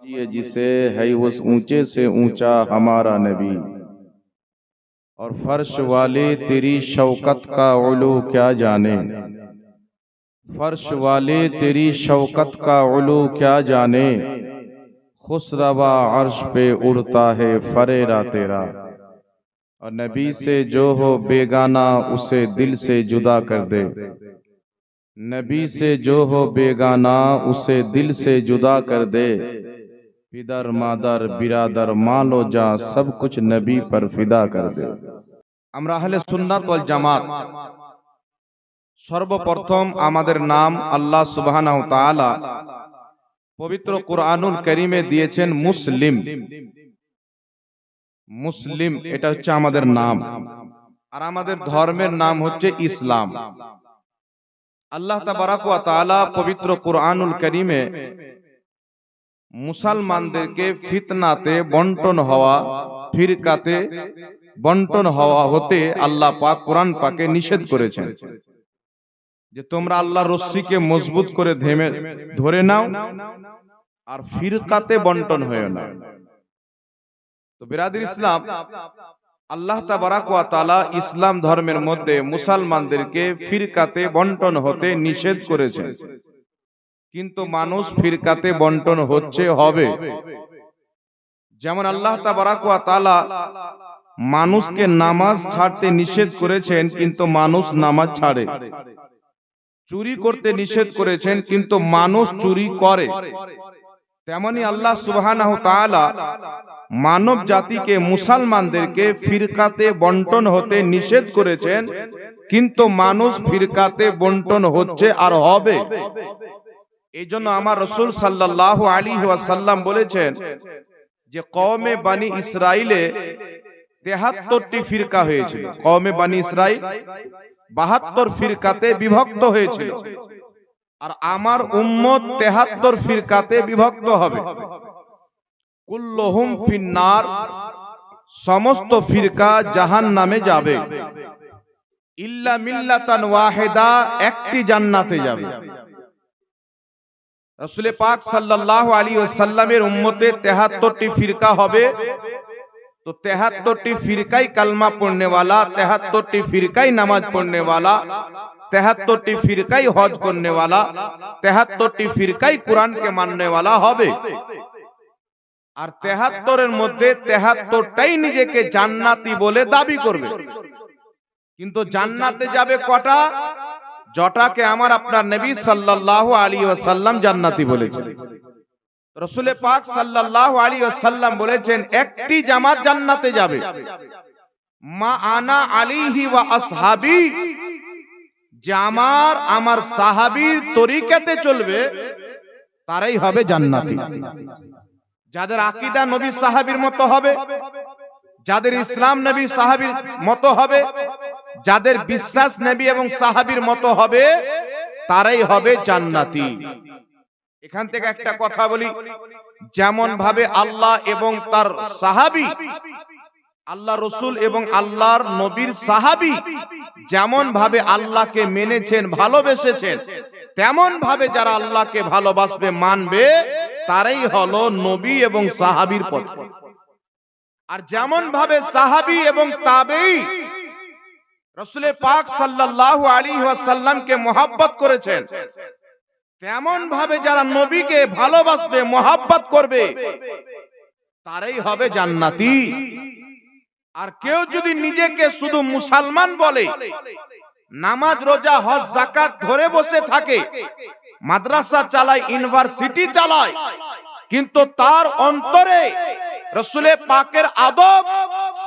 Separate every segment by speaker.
Speaker 1: जिसे है उस ऊंचे से ऊंचा हमारा नबी। और फर्श वाले तेरी शौकत का उलू क्या जाने, फर्श वाले तेरी शौकत का उलू क्या जाने। खुसरवा अर्श पे उड़ता है फरेरा तेरा। और नबी से जो हो बेगाना उसे दिल से जुदा कर दे। नबी से जो हो बेगाना उसे दिल से जुदा कर दे। पिदर मादर बिरादर मालो जा सब कुछ नबी पर फिदा कर दे। আমরা আহলে সুন্নাত ওয়াল জামাত সর্বপ্রথম আমাদের নাম আল্লাহ সুবহানাহু ওয়া তাআলা পবিত্র কুরআনুল কারীমে দিয়েছেন মুসলিম। মুসলিম এটা হচ্ছে আমাদের নাম, আর আমাদের ধর্মের নাম হচ্ছে ইসলাম। আল্লাহ তাবারাক ওয়া তাআলা পবিত্র কুরআনুল কারীমে মুসলমানদেরকে ফিতনাতে বন্টন হওয়া, ফিরকাতে বন্টন হওয়া হতে আল্লাহ পাক কোরআন পাকে নিষেধ করেছেন যে তোমরা আল্লাহর রস্সিকে মজবুত করে ধরে নাও আর ফিরকাতে বন্টন হয়ো না। তো বিরাদির ইসলাম, আল্লাহ তাবারাক ওয়া তাআলা ইসলাম ধর্মের মধ্যে মুসলমানদেরকে ফিরকাতে বন্টন হতে নিষেধ করেছেন, কিন্তু মানুষ ফিরকাতে বন্টন হচ্ছে, হবে। যেমন আল্লাহ তাবারাক ওয়া তাআলা মানুষকে নামাজ ছাড়তে নিষেধ করেছেন, কিন্তু মানুষ নামাজ ছাড়ে। চুরি করতে নিষেধ করেছেন, কিন্তু মানুষ চুরি করে। তেমনি আল্লাহ সুবহানাহু ওয়া তাআলা মানব জাতিকে, মুসলমানদেরকে ফিরকাতে বন্টন হতে নিষেধ করেছেন, কিন্তু মানুষ ফিরকাতে বন্টন হচ্ছে আর হবে। এই জন্য আমার রাসূল সাল্লাল্লাহু আলাইহি ওয়াসাল্লাম বলেছেন যে কওমে বনি ইসরাইলে ৭৩টি ফিরকা হয়েছিল। কওমে বনি ইসরাইল ৭২ ফিরকাতে বিভক্ত হয়েছিল, আর আমার উম্মত ৭৩ ফিরকাতে বিভক্ত হবে। কুল্লুহুম ফিন্নার, সমস্ত ফিরকা জাহান্নামে যাবে। ইল্লা মিল্লাতান ওয়াহিদা, একটি জান্নাতে যাবে। রাসূল পাক সাল্লাল্লাহু আলাইহি ওয়াসাল্লামের উম্মতে ৭৩টি ফিরকা হবে। तो ৭৩টি ফিরকাই কালমা পড়নে वाला, ৭৩টি ফিরকাই নামাজ পড়নে वाला, ৭৩টি ফিরকাই হজ করনে वाला, ৭৩টি ফিরকাই কুরআনকে মাননে वाला হবে। আর ৭৩ এর মধ্যে ৭৩টাই নিজেকে জান্নাতি বলে দাবি করবে, কিন্তু জান্নাতে যাবে কটা? জটাকে আমার আপনার নবী সাল্লাল্লাহু আলাইহি ওয়াসাল্লাম জান্নাতি বলেছেন। রাসূল পাক সাল্লাল্লাহু আলাইহি ওয়াসাল্লাম বলেছেন একটি জামাত জান্নাতে যাবে, মা আনা আলাইহি ওয়া আসহাবি, যে আমার সাহাবীর তরিকাতে চলবে তারাই হবে জান্নাতি। যাদের আকীদা নবী সাহাবীর মতো হবে, যাদের ইসলাম নবী সাহাবীর মতো হবে, যাদের বিশ্বাস নবী এবং সাহাবীর মতো হবে, তারাই হবে জান্নাতি। এখান থেকে একটা কথা বলি, যেমন ভাবে আল্লাহ এবং তার সাহাবী, আল্লাহ রাসূল এবং আল্লাহর নবীর সাহাবী যেমন ভাবে আল্লাহকে মেনেছেন, ভালোবেসেছেন, তেমন ভাবে যারা আল্লাহকে ভালোবাসবে, মানবে, তারাই হলো নবী এবং সাহাবীর পথ। আর যেমন ভাবে সাহাবী এবং তাবেঈ রাসূল পাক সাল্লাল্লাহু আলাইহি ওয়াসাল্লামকে মহব্বত করেছেন, তেমন ভাবে যারা নবীকে ভালোবাসবে, মহব্বত করবে, তারাই হবে জান্নাতি। আর কেউ যদি নিজেকে শুধু মুসলমান বলে, নামাজ রোজা হজ যাকাত ধরে বসে থাকে, মাদ্রাসা চালায়, ইউনিভার্সিটি চালায়, কিন্তু তার অন্তরে রাসূল পাকের আদব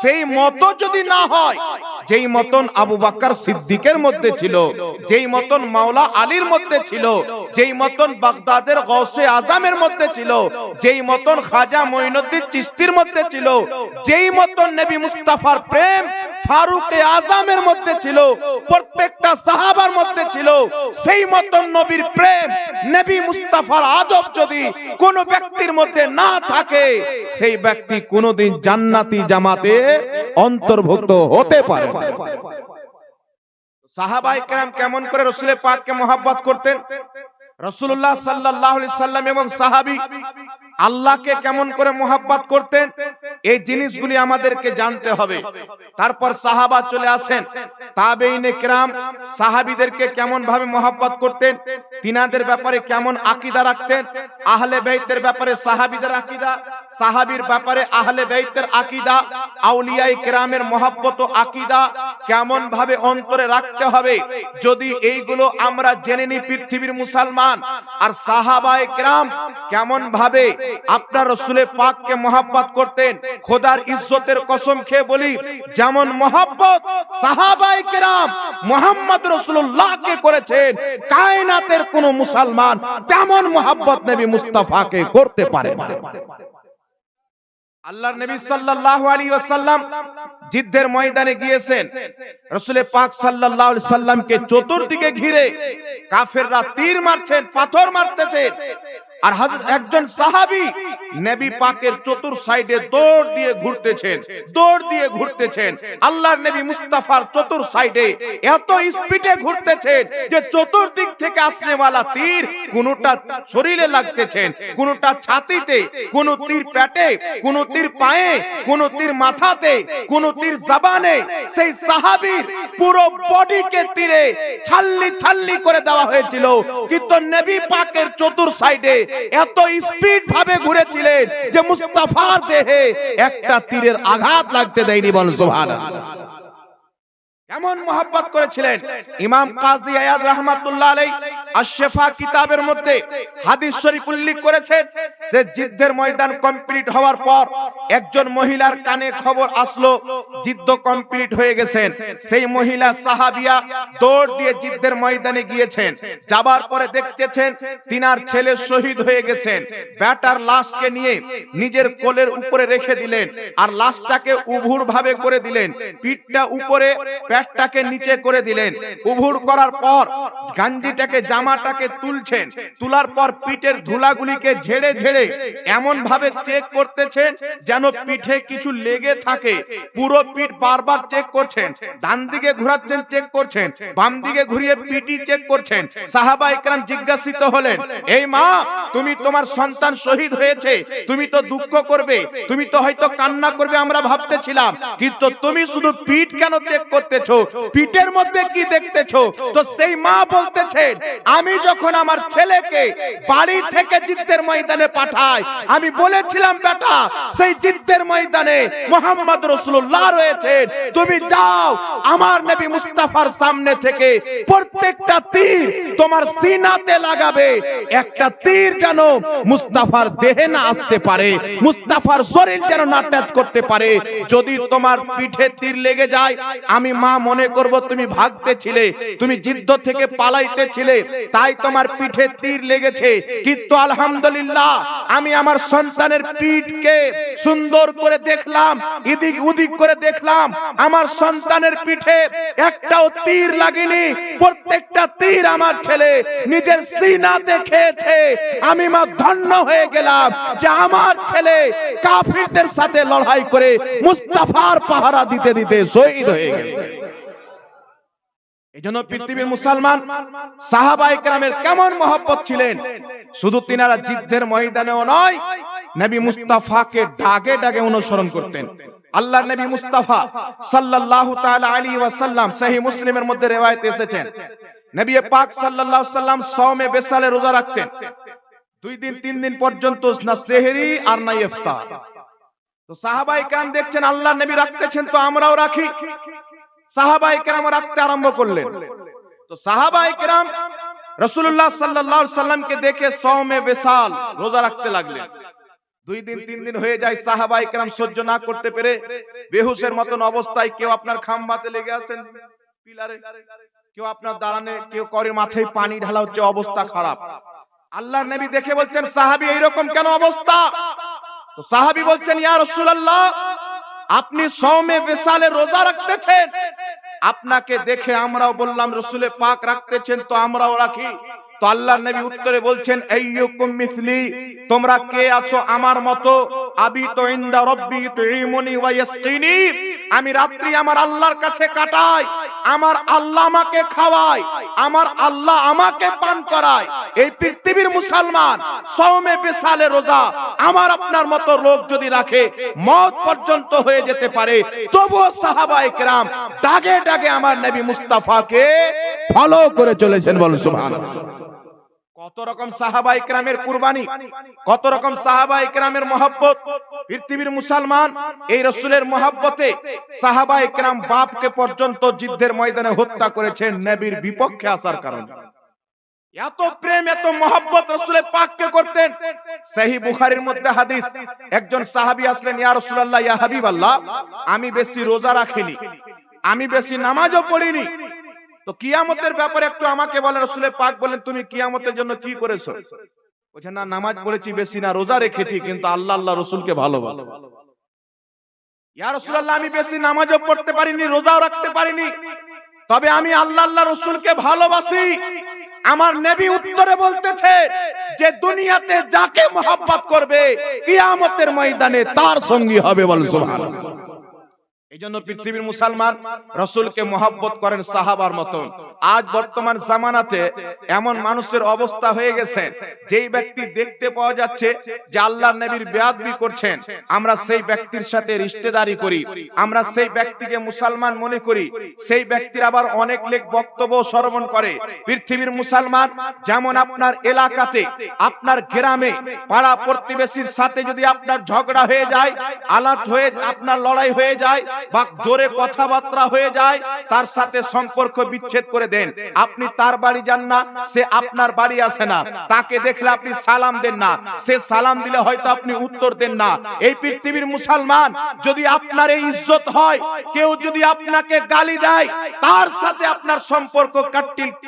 Speaker 1: সেই মতো যদি না হয়, যেই মতন আবু বকর সিদ্দিকের মধ্যে ছিল, যেই মতন মাওলা আলীর মধ্যে ছিল, যেই মতন বাগদাদের গৌসে আজমের মধ্যে ছিল, যেই মতন খাজা মঈনুদ্দিন চিশতির মধ্যে ছিল, যেই মতন নবী মুস্তাফার প্রেম ফারুকে আজমের মধ্যে ছিল, প্রত্যেকটা সাহাবার মধ্যে ছিল, সেই মতন নবীর প্রেম, নবী মুস্তাফার আদব যদি কোন ব্যক্তির মধ্যে না থাকে, সেই ব্যক্তি কোনদিন জান্নাতি জামাতে অন্তর্ভুক্ত হতে পারে। সাহাবায়ে কেরাম কেমন করে রাসূল পাককে মহব্বত করতেন? রাসূলুল্লাহ সাল্লাল্লাহু আলাইহি সাল্লাম এবং সাহাবী আল্লাহকে কেমন করে মোহাব্বত করতেন, এই জিনিসগুলি আমাদেরকে জানতে হবে। তারপর সাহাবা চলে আসেন, তাবেঈনে কিরাম সাহাবীদেরকে কেমন ভাবে মোহাব্বত করতেন, তিনাদের ব্যাপারে কেমন আকীদা রাখতেন, আহলে বাইতের ব্যাপারে সাহাবীদের আকীদা, সাহাবীর ব্যাপারে আহলে বাইতের আকীদা, আউলিয়ায়ে কিরামের মোহাব্বত ও আকীদা কেমন ভাবে অন্তরে রাখতে হবে। যদি এইগুলো আমরা জেনে নিই পৃথিবীর মুসলমান, আর সাহাবায়ে কিরাম কেমন ভাবে আপনার রাসূলে পাককে মোহাব্বত করতেন, খোদার ইজ্জতের কসম খেয়ে বলি, যেমন মোহাব্বত সাহাবায়ে কিরাম মুহাম্মদ রাসূলুল্লাহকে করেছেন, কায়নাতের কোন মুসলমান তেমন মোহাব্বত নবী মুস্তাফাকে করতে পারে না। আল্লাহর নবী সাল্লাল্লাহু আলাইহি ওয়াসাল্লাম জিদ্দের ময়দানে গিয়েছেন, রাসূল পাক সাল্লাল্লাহু আলাইহি সাল্লামকে চতুর্দিকে ঘিরে কাফেররা তীর মারছেন, পাথর মারতেছে, আর একজন সাহাবী নবী পাকের চতুর সাইডে দৌড় দিয়ে ঘুরতেছেন। আল্লাহর নবী মুস্তাফার চতুর সাইডে এত স্পিডে ঘুরতেছেন যে চতুর্দিক থেকে আসনেওয়ালা তীর কোনটা শরীরে লাগতেছেন, কোনটা ছাতিতে, কোন তীর পেটে, কোন তীর পায়ে, কোন তীর মাথাতে, কোন তীর জবানে। সেই সাহাবীর পুরো বডিকে তীরে ছাল্লি করে দেওয়া হয়েছিল, কিন্তু নবী পাকের চতুর সাইডে এত স্পিড ভাবে ঘুরেছিলেন যে মুস্তাফার দেহে একটা তীরের আঘাত লাগতে দেয়নি। বল সুবহানাল্লাহ। কেমন মোহাব্বত করেছিলেন। ইমাম কাজী আয়াদ রাহমাতুল্লাহ আলাইহি আশ-শিফা কিতাবের মধ্যে হাদিস শরীফ উল্লেখ করেছেন যে যুদ্ধের ময়দান কমপ্লিট হওয়ার পর একজন মহিলার কানে খবর আসলো যুদ্ধ কমপ্লিট হয়ে গেছেন। সেই মহিলা সাহাবিয়া দৌড় দিয়ে যুদ্ধের ময়দানে গিয়েছেন, যাবার পরে দেখতেছেন তিনার ছেলে শহীদ হয়ে গেছেন। বেটার লাশকে নিয়ে নিজের কোলের উপরে রেখে দিলেন, আর লাশটাকে উভুড় ভাবে করে দিলেন, পিঠটা উপরে পেটটাকে নিচে করে দিলেন। উভুড় করার পর গাঞ্জিটাকে জামাটাকে তুলছেন, তোলার পর পিঠের ধুলাগুলিকে ঝেড়ে ঝেড়ে এমন ভাবে চেক করতেছেন যেন পিঠে কিছু লেগে থাকে। পুরো পিঠ বারবার চেক করছেন, ডান দিকে ঘোরাচ্ছেন, চেক করছেন, বাম দিকে ঘুরিয়ে পিঠি চেক করছেন। সাহাবায়ে কেরাম জিজ্ঞাসিত হলেন, এই মা, তুমি তোমার সন্তান শহীদ হয়েছে, তুমি তো দুঃখ করবে, তুমি তো হয়তো কান্না করবে আমরা ভাবতেছিলাম, কিন্তু তুমি শুধু পিঠ কেন চেক করতেছো, পিঠের মধ্যে কি দেখতেছো? তো সেই মা বলতেছেন, আমি যখন আমার ছেলেকে বাড়ি থেকে যুদ্ধের ময়দানে পাঠাই, আমি বলেছিলাম বেটা সেই যুদ্ধের ময়দানে মুহাম্মদ রাসূলুল্লাহ রয়েছেন, তুমি যাও আমার নবী মুস্তাফার সামনে থেকে প্রত্যেকটা তীর তোমার সিনাতে লাগাবে, একটা তীর যেন মুস্তাফার দেহে না আসতে পারে, মুস্তাফার শরীর যেন না টাচ করতে পারে। যদি তোমার পিঠে তীর লেগে যায়, আমি মা মনে করব তুমি ভাগতেছিলে, তুমি যুদ্ধ থেকে পালাইতেছিলে, তাই তোমার পিঠে তীর লেগেছে। কিন্তু আলহামদুলিল্লাহ আমি আমার সন্তানের পিঠকে সুন্দর করে দেখলাম, এদিক ওদিক করে দেখলাম, আমার সন্তানের পিঠে একটাও তীর লাগেনি, প্রত্যেকটা তীর আমার ছেলে নিজের সিনাতে খেয়েছে। আমি মা ধন্য হয়ে গেলাম যে আমার ছেলে কাফিরদের সাথে লড়াই করে মুস্তাফার পাহারা দিতে দিতে শহীদ হয়ে গেছে। এজন্য পৃথিবীর মুসলমান সাহাবায়ে কেরামের কেমন মহব্বত ছিলেন, শুধু তিনারা যুদ্ধের ময়দানেও নয়, নবী মুস্তাফাকে ডাগে ডাগে অনুসরণ করতেন। আল্লাহর নবী মুস্তাফা সাল্লাল্লাহু তাআলা আলাইহি ওয়াসাল্লাম সহিহ মুসলিমের মধ্যে রওয়ায়াত এসেছেন, নবী পাক সাল্লাল্লাহু আলাইহি ওয়াসাল্লাম সাওমে বেসালে রোজা রাখতেন, 2 দিন 3 দিন পর্যন্ত না সেহরি আর না ইফতার। তো সাহাবায়ে কেরাম দেখছেন আল্লাহর নবী রাখতেছেন, তো আমরাও রাখি। সাহাবায়ে কেরাম রাখতে আরম্ভ করলেন। তো সাহাবায়ে কেরাম রাসূলুল্লাহ সাল্লাল্লাহু আলাইহি সাল্লামকে দেখে সাওমে বেসাল রোজা রাখতে লাগলেন। 2 দিন 3 দিন হয়ে যায়, সাহাবায়ে কেরাম সহ্য না করতে পেরে বেহুশের মতন অবস্থায়, কেউ আপনার খাম্বাতে লেগে আছেন পিলারে, কেউ আপনার দাঁড়ানে, কেউ করে মাথায় পানি ঢালা হচ্ছে, অবস্থা খারাপ। আল্লাহর নবী দেখে বলছেন, সাহাবী এইরকম কেন অবস্থা? তো সাহাবী বলছেন, ইয়া রাসূলুল্লাহ, আপনি সাওমে বেসালে রোজা রাখতেছেন, আপনাকে দেখে আমরাও বললাম রাসূলে পাক রাখতেছেন, তো আমরাও রাখি। তো আল্লাহর নবী উত্তরে বলছেন, আইয়ুকুম মিসলি, তোমরা কে আছো আমার মতো? আবিতু ইনদা রাব্বি তুইমুনি ওয়া ইয়াসকিনি, আমি রাত্রি আমার আল্লাহর কাছে কাটাই, আমার আল্লাহ আমাকে খাওয়ায়, আমার আল্লাহ আমাকে পান করায়। এই পৃথিবীর মুসলমান সওমে বিসালে রোজা আমার আপনার মতো লোক যদি রাখে মওত পর্যন্ত হয়ে যেতে পারে, তবুও সাহাবায়ে কেরাম দাগে দাগে আমার নবী মুস্তাফাকে ফলো করে চলেছেন। বলুন সুবহানাল্লাহ। কত রকম সাহাবায়ে কেরামের কুরবানি, কত রকম সাহাবায়ে কেরামের মহব্বত। পৃথিবীর মুসলমান এই রাসূলের মহব্বতে সাহাবায়ে কেরাম বাপকে পর্যন্ত যুদ্ধের ময়দানে হত্যা করেছেন নবীর বিপক্ষে আসার কারণে। এত প্রেম এত মহব্বত রাসূলের পাককে করতেন। সহিহ বুখারীর মধ্যে হাদিস, একজন সাহাবী আসলেন, ইয়া রাসূলুল্লাহ, ইয়া হাবিবাল্লাহ, আমি বেশি রোজা রাখিনি, আমি বেশি নামাজও পড়িনি, তো কিয়ামতের ব্যাপারে একটু আমাকে বলেন। রাসূলের পাক বলেন, তুমি কিয়ামতের জন্য কি করেছো? বলছেন, না নামাজ পড়েছি বেশি, না রোজা রেখেছি, কিন্তু আল্লাহ আল্লাহ রাসূলকে ভালোবাসি। ইয়া রাসূলুল্লাহ, আমি বেশি নামাজও পড়তে পারিনি, রোজাও রাখতে পারিনি, তবে আমি আল্লাহ আল্লাহ রাসূলকে ভালোবাসি। আমার নবী উত্তরে বলতেছে যে দুনিয়াতে যাকে মহব্বত করবে কিয়ামতের ময়দানে তার সঙ্গী হবে। বলুন সুবহানাল্লাহ। এইজন্য পৃথিবীর মুসলমান রাসূলকে মহব্বত করেন সাহাবার মতন। আজ বর্তমান জামানাতে এমন মানুষের অবস্থা হয়ে গেছে, যেই ব্যক্তি দেখতে পাওয়া যাচ্ছে যে আল্লাহর নবীর বেয়াদবি করছেন, আমরা সেই ব্যক্তির সাথে রিশতেদারি করি, আমরা সেই ব্যক্তিকে মুসলমান মনে করি, সেই ব্যক্তির আবার অনেক লোক বক্তব্য শ্রবণ করে। পৃথিবীর মুসলমান যেমন আপনার এলাকাতে, আপনার গ্রামে, পাড়া প্রতিবেশীর সাথে যদি আপনার ঝগড়া হয়ে যায়, আলাপ হয়ে আপনার লড়াই হয়ে যায়, বা জোরে কথাবার্তা হয়ে যায়, তার সাথে সম্পর্ক বিচ্ছেদ করে দেন। আপনি তার বাড়ি যান না, সে আপনার বাড়ি আসে না, তাকে দেখলে আপনি সালাম দেন না, সে সালাম দিলে হয়তো আপনি উত্তর দেন না। এই পৃথিবীর মুসলমান যদি আপনার এই ইজ্জত হয়, কেউ যদি আপনাকে গালি দেয়, তার সাথে আপনার সম্পর্ক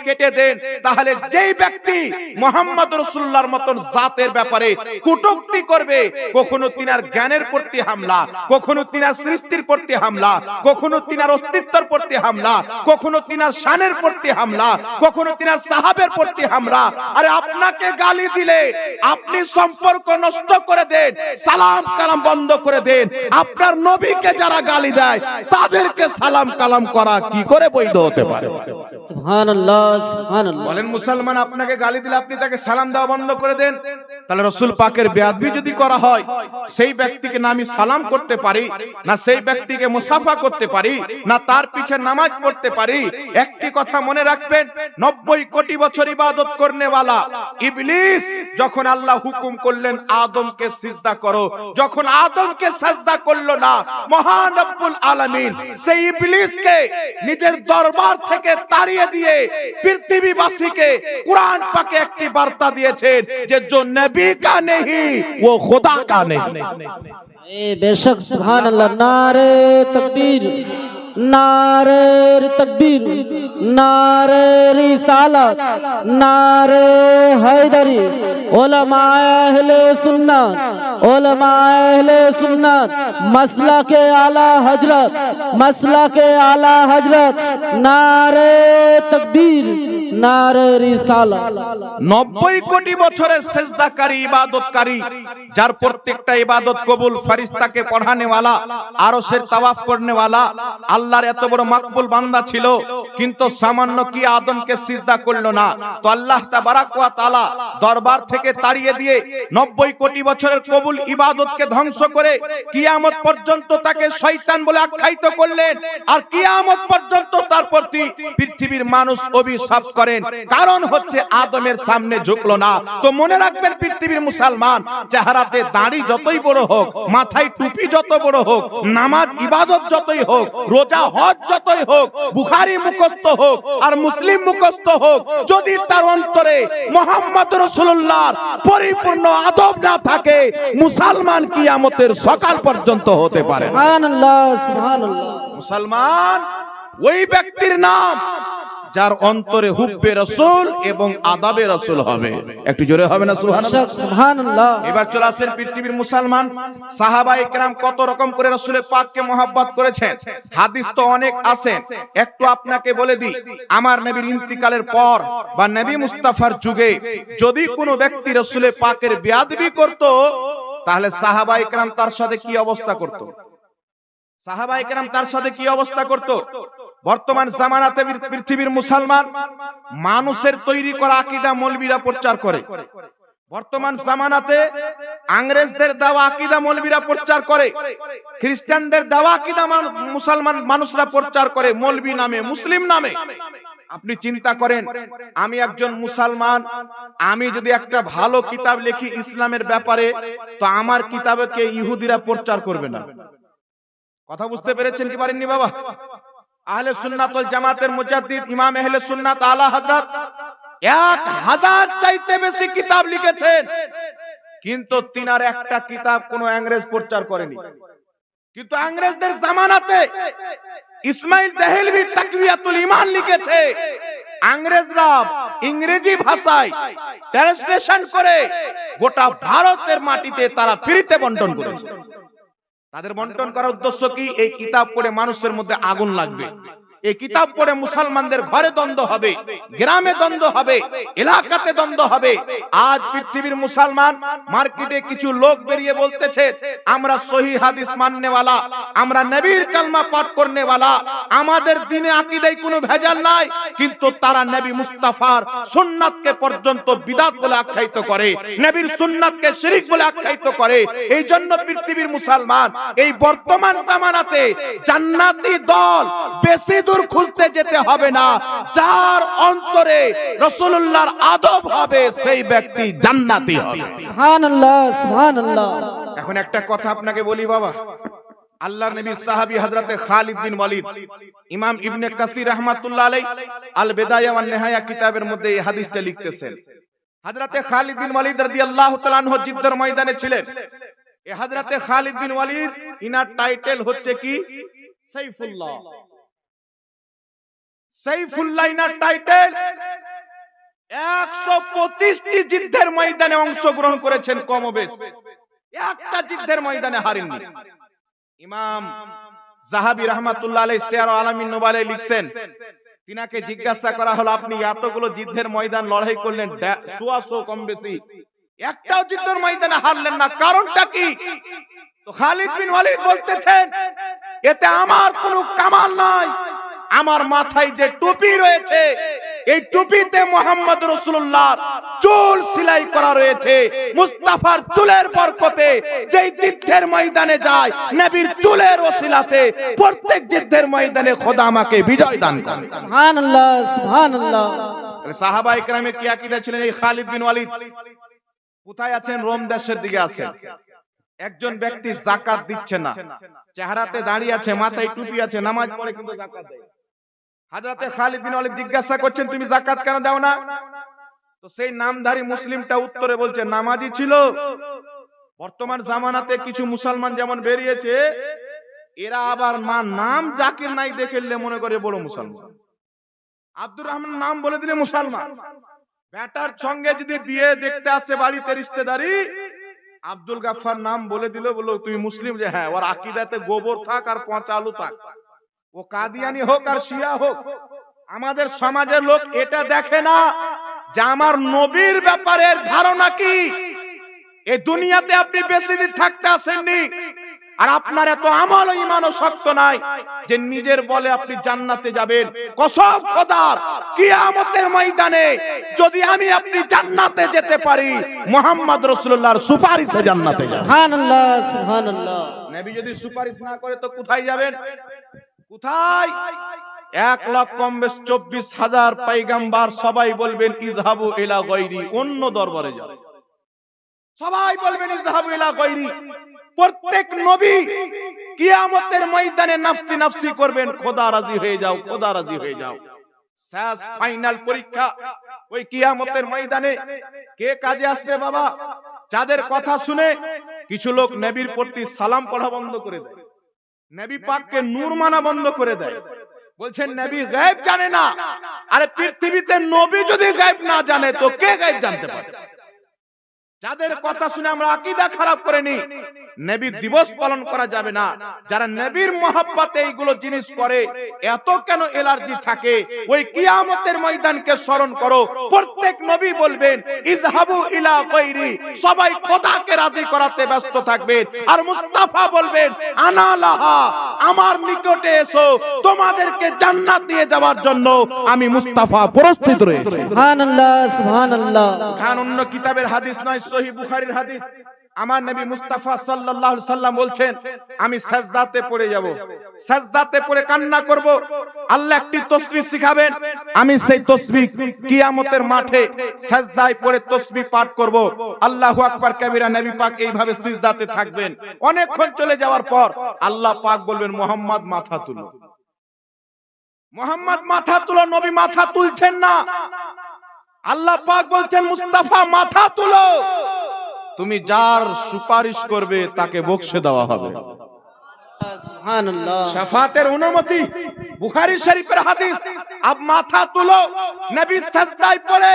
Speaker 1: কেটে দেন, তাহলে যেই ব্যক্তি মুহাম্মদ রাসূলুল্লাহর মতন জাতের ব্যাপারে কটূক্তি করবে, কখনো তিনার জ্ঞানের প্রতি হামলা, কখনো তিনার সৃষ্টির প্রতি হামলা, কখনো তিনার অস্তিত্বের প্রতি হামলা, কখনো তিনার শানের প্রতি হামলা, কখনো তিনার সাহাবের প্রতি হামলা। আরে আপনাকে গালি দিলে আপনি সম্পর্ক নষ্ট করে দেন, সালাম কালাম বন্ধ করে দেন। আপনার নবীকে যারা গালি দেয় তাদেরকে সালাম কালাম করা কি করে বৈধ হতে পারে?
Speaker 2: সুবহানাল্লাহ, সুবহানাল্লাহ।
Speaker 1: বলেন, মুসলমান আপনাকে গালি দিলে আপনি তাকে সালাম দেওয়া বন্ধ করে দেন, তাহলে রাসূল পাকের বেয়াদবি যদি করা হয়, সেই ব্যক্তিকে না আমি সালাম করতে পারি, না সেই ব্যক্তিকে মুসাফা করতে পারি, না তার পিছে নামাজ পড়তে পারি। একটি কথা মনে রাখবেন, 90 কোটি বছর ইবাদত করনেওয়ালা ইবলিস যখন আল্লাহ হুকুম করলেন আদমকে সিজদা করো, যখন আদমকে সাজদা করলো না, মহান রব্বুল আলামিন সেই ইবলিসকে নিজের দরবার থেকে তাড়িয়ে দিয়ে পৃথিবীবাসীকে কুরআন পাকে একটি বার্তা দিয়েছেন যে जो नबी का नहीं वो खुदा का नहीं।
Speaker 2: बेशक सुभान अल्लाह। नारे तकबीर, नारे तकबीर, नारे रिसालत, नारे हैदरी। उलमाए अहले सुन्नत, उलमाए अहले सुन्नत, मसला के आला हजरत, मसला के आला हजरत। नारे तकबीर, नारे रिसालत।
Speaker 1: 90 কোটি বছরের সিজদাকারী ইবাদতকারী, যার প্রত্যেকটা ইবাদত কবুল, ফেরেশতাকে পড়ানে वाला, আরশের তাওয়াফ করনে वाला, আল্লাহর এত বড় মাকবুল বান্দা ছিল, কিন্তু সামান্য কি আদমকে সিজদা করলো না, তো আল্লাহ তাবারাক ওয়া তাআলা দরবার থেকে তাড়িয়ে দিয়ে 90 কোটি বছরের কবুল ইবাদতকে ধ্বংস করে কিয়ামত পর্যন্ত তাকে শয়তান বলে আখ্যায়িত করলেন। আর কিয়ামত পর্যন্ত তার প্রতি পৃথিবীর মানুষ অভিশাপ করেন, কারণ হচ্ছে আদমের সামনে ঝুঁকলো না। তো মনে রাখবেন পৃথিবীর মুসলমান, চেহারাতে দাড়ি যতই বড় হোক, মাথায় টুপি যত বড় হোক, নামাজ ইবাদত যতই হোক, রোজা হজ যতই হোক, বুখারী মুখস্থ হোক আর মুসলিম মুখস্থ হোক, যদি তার অন্তরে মুহাম্মদ রাসূলুল্লাহর পরিপূর্ণ আদব না থাকে, মুসলমান কিয়ামতের সকাল পর্যন্ত হতে পারে না।
Speaker 2: সুবহানাল্লাহ, সুবহানাল্লাহ।
Speaker 1: মুসলমান ওই ব্যক্তির নাম যার অন্তরে হুব্বে রাসূল এবং আদাবে রাসূল হবে। একটু জোরে হবে না সুবহানাল্লাহ?
Speaker 2: সুবহানাল্লাহ।
Speaker 1: এবার চলে আসেন পৃথিবীর মুসলমান সাহাবায়ে কেরাম কত রকম করে রাসূলের পাককে মহব্বত করেছেন। হাদিস তো অনেক আছে, একটু আপনাকে বলে দিই। আমার নবীর ইন্তিকালের পর বা নবী মুস্তাফার যুগে যদি কোনো ব্যক্তি রাসূলের পাকের বেয়াদবি করত, তাহলে সাহাবায়ে কেরাম তার সাথে কি অবস্থা করত? সাহাবায়ে কেরাম তার সাথে কি অবস্থা করত? বর্তমান জামানাতে পৃথিবীর মুসলমান মানুষের তৈরি করা আকীদা মৌলবীরা প্রচার করে। বর্তমান জামানাতে ইংরেজদের দেওয়া আকীদা মৌলবীরা প্রচার করে, খ্রিস্টানদের দেওয়া আকীদা মুসলমান মানুষরা প্রচার করে মৌলবী নামে, মুসলিম নামে। আপনি চিন্তা করেন, আমি একজন মুসলমান, আমি যদি একটা ভালো কিতাব লিখি ইসলামের ব্যাপারে, তো আমার কিতাবকে ইহুদিরা প্রচার করবে না। কথা বুঝতে পেরেছেন কি পারেননি বাবা? আহলে সুন্নাত ওয়াল জামাতের মুজাদ্দিদ ইমাম আহলে সুন্নাত আলা হযরত 1000 চাইতে বেশি কিতাব লিখেছেন, কিন্তু তিনার একটা কিতাব কোন ইংরেজ প্রচার করেনি। কিন্তু ইংরেজদের জামানাতে ইসমাইল দেহলভি তাকওয়াতুল ঈমান লিখেছে। ইংরেজরা ইংরেজি ভাষায় ট্রান্সলেশন করে গোটা ভারতের মাটিতে তারা ফ্রিতে বন্টন করেছে। তাদের বন্টন করার উদ্দেশ্য কি? এই কিতাব পড়ে মানুষের মধ্যে আগুন লাগবে, এই কিতাব পড়ে মুসলমানদের ঘরে দ্বন্দ্ব হবে, গ্রামে দ্বন্দ্ব হবে, এলাকাতে দ্বন্দ্ব হবে। আজ পৃথিবীর মুসলমান মার্কেটে কিছু লোক বেরিয়ে বলতেছে আমরা সহি হাদিস মাননেওয়ালা, আমরা নবীর কালমা পাঠ করনেওয়ালা, আমাদের দ্বীনে আকীদায় কোনো ভেজাল নাই, কিন্তু তারা নবী মুস্তাফার সুন্নাতকে পর্যন্ত বিদআত বলে আখ্যায়িত করে, নবীর সুন্নাতকে শিরক বলে আখ্যায়িত করে। এই জন্য পৃথিবীর মুসলমান এই বর্তমান জামানাতে জান্নাতি দল বেশি দূর খুঁজতে যেতে হবে না, যার অন্তরে রাসূলুল্লাহর আদব হবে সেই ব্যক্তি জান্নাতি হবে।
Speaker 2: সুবহানাল্লাহ, সুবহানাল্লাহ।
Speaker 1: এখন একটা কথা আপনাকে বলি বাবা, আল্লাহর নবীর সাহাবী হযরতে খালিদ বিন ওয়ালিদ, ইমাম ইবনে কাসির রাহমাতুল্লাহ আলাইহি আল বিদায়া ওয়ান নিহায়া কিতাবের মধ্যে এই হাদিসটা লিখতেছেন। হযরতে খালিদ বিন ওয়ালিদ রাদিয়াল্লাহু তাআলা আনহু জিদ্দের ময়দানে ছিলেন। এই হযরতে খালিদ বিন ওয়ালিদ, ইনার টাইটেল হচ্ছে কি? সাইফুল্লাহ। সাইফুল্লাহ ইনার টাইটেল। 125টি যুদ্ধের ময়দানে অংশগ্রহণ করেছেন কমবেশ, একটা যুদ্ধের ময়দানে হারেননি। ইমাম যাহাবী রাহমাতুল্লাহ আলাইহি সিয়ার আলামিন নুবালায় লিখছেন, তিনাকে জিজ্ঞাসা করা হলো আপনি এতগুলো যুদ্ধের ময়দান লড়াই করলেন, 100 কম বেশি, একটাও যুদ্ধের ময়দানে হারলেন না, কারণটা কি? তো খালিদ বিন ওয়ালিদ বলতেছেন, এতে আমার কোনো কামাল নাই, আমার মাথায় যে টুপি রয়েছে এই টুপিতে মুহাম্মদ রাসূলুল্লাহর চুল সেলাই করা রয়েছে, মুস্তাফার চুলের বরকতে যেই যুদ্ধের ময়দানে যায় নবীর চুলের ওসিলাতে প্রত্যেক যুদ্ধের ময়দানে খোদা আমাকে বিজয় দান করে।
Speaker 2: সুবহানাল্লাহ, সুবহানাল্লাহ।
Speaker 1: সাহাবা ইকরামের কি আকীদা ছিলেন? এই খালিদ বিন ওয়ালিদ কোথায় আছেন? রোম দেশের দিকে আছেন। একজন ব্যক্তি যাকাত দিচ্ছে না, চেহারাতে দাড়ি আছে, মাথায় টুপি আছে, নামাজ পড়ে কিন্তু যাকাত দেয়। হযরতে খালিদ বিন ওয়ালিদ জিজ্ঞাসা করছেন তুমি যাকাত কেন দাও না? তো সেই নামধারী মুসলিমটা উত্তরে বলছে নামাজি ছিল। বর্তমান জামানাতে কিছু মুসলমান যেমন বেরিয়েছে, এরা আবার নাম জাকির নাই দেখলে মনে করে বড় মুসলমান। আব্দুর রহমান নাম বলে দিলে মুসলমান। বেটার সঙ্গে যদি বিয়ে দেখতে আসে বাড়িতে রিশতেদারি, আব্দুল গাফফার নাম বলে দিল, বললো তুমি মুসলিম? যে হ্যাঁ। ওর আকীদাতে গোবর থাক আর পচা আলু থাক, ও কাদিয়ানি হোক আর শিয়া হোক। আমাদের সমাজের লোক এটা দেখে না যে আমার নবীর ব্যাপারে ধারণা কি। এই দুনিয়াতে আপনি বেশি দিন থাকতে আসেননি, আর আপনার এত আমল ও ঈমানও শক্ত নাই যে নিজের বলে আপনি জান্নাতে যাবেন। কসম খোদার, কিয়ামতের ময়দানে যদি আমি আপনি জান্নাতে যেতে পারি, মুহাম্মদ রাসূলুল্লাহর সুপারিশে জান্নাতে যাব।
Speaker 2: সুবহানাল্লাহ, সুবহানাল্লাহ।
Speaker 1: নবী যদি সুপারিশ না করে তো কোথায় যাবেন? কোথায়? 1,24,000 পয়গম্বর সবাই বলবেন ইযহাবু ইলা গায়রি, অন্য দরবারে যাও। সবাই বলবেন ইযহাবু ইলা গায়রি। প্রত্যেক নবী কিয়ামতের ময়দানে নাফসি নাফসি করবেন, খোদা রাজি হয়ে যাও, খোদা রাজি হয়ে যাও। শেষ ফাইনাল পরীক্ষা ওই কিয়ামতের ময়দানে কে কাজে আসবে বাবা? যাদের কথা শুনে কিছু লোক নবীর প্রতি সালাম পড়া বন্ধ করে দেয়, নবী পাককে নূর মানা বন্ধ করে দেয়, বলছেন নবী গায়েব জানে না। আরে পৃথিবীতে নবী যদি গায়েব না জানে তো কে গায়েব জানতে পারে? যাদের কথা শুনে আমরা আকীদা খারাপ করে নি, নবীর দিবস পালন করা যাবে না। যারা নবীর মহব্বতে এইগুলো জিনিস করে, এত কেন এলার্জি থাকে, ওই কিয়ামতের ময়দানকে স্মরণ করো। প্রত্যেক নবী বলবেন ইজহাবু ইলা গায়রি, সবাই খোদাকে রাজি করাতে ব্যস্ত থাকবেন। আর মুস্তাফা বলবেন আনা লাহা, আমার নিকটে এসো, তোমাদেরকে জান্নাত দিয়ে যাওয়ার জন্য আমি মুস্তাফা প্রস্তুত রয়েছি।
Speaker 2: সুবহানাল্লাহ সুবহানাল্লাহ।
Speaker 1: খান অন্য কিতাবের হাদিস নয়, সহিহ বুখারীর হাদিস। আমার নবী মুস্তাফা সাল্লাল্লাহু আলাইহি সাল্লাম বলছেন, আমি সাজদাতে পড়ে যাব, সাজদাতে পড়ে কান্না করব। আল্লাহ একটি তাসবিহ শিখাবেন, আমি সেই তাসবিহ কিয়ামতের মাঠে সাজদায় পড়ে তাসবিহ পাঠ করব। আল্লাহু আকবার কাবীরা। নবী পাক এইভাবে সিজদাতে থাকবেন। অনেকক্ষণ চলে যাওয়ার পর আল্লাহ পাক বলবেন মুহাম্মদ মাথা তুলো, মুহাম্মদ মাথা তুলো। নবী মাথা তুলছেন না। আল্লাহ পাক বলছেন মুস্তাফা মাথা তুলো, তুমি যার সুপারিশ করবে তাকে বকশে দেওয়া হবে।
Speaker 2: সুবহানাল্লাহ।
Speaker 1: শাফাতের অনুমতি, বুখারী শরীফের হাদিস। আব মাথা তুলো। নবী সাজদায় পড়ে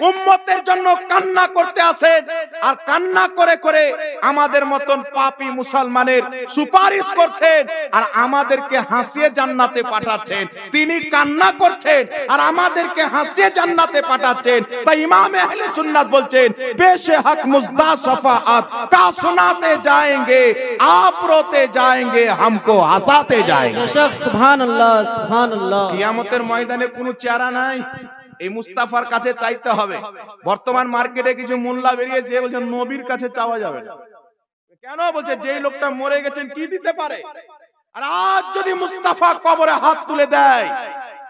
Speaker 1: উম্মতের জন্য কান্না করতে আসেন, আর কান্না করে করে আমাদের মতন পাপী মুসলমানের সুপারিশ করছেন, আর আমাদেরকে হাসিয়ে জান্নাতে পাঠাচ্ছেন। তিনি কান্না করছেন আর আমাদেরকে হাসিয়ে জান্নাতে পাঠাচ্ছেন। তাই ইমাম আহলে সুন্নাত বলছেন পেশে হক মুজদা শফাআত কা সুনাতে जाएंगे, आप रोते जाएंगे, हमको हंसाते जाएंगे।
Speaker 2: বেশক সুবহানাল্লাহ সুবহানাল্লাহ।
Speaker 1: কিয়ামতের ময়দানে কোনো চারা নাই, এই মুস্তাফার কাছে চাইতে হবে। বর্তমান মার্কেটে কিছু মোল্লা বেরিয়েছে, বলছে নবীর কাছে চাওয়া যাবে না। কেন? বলছে যেই লোকটা মরে গেছেন কি দিতে পারে। আর আজ যদি মুস্তাফা কবরে হাত তুলে দেয়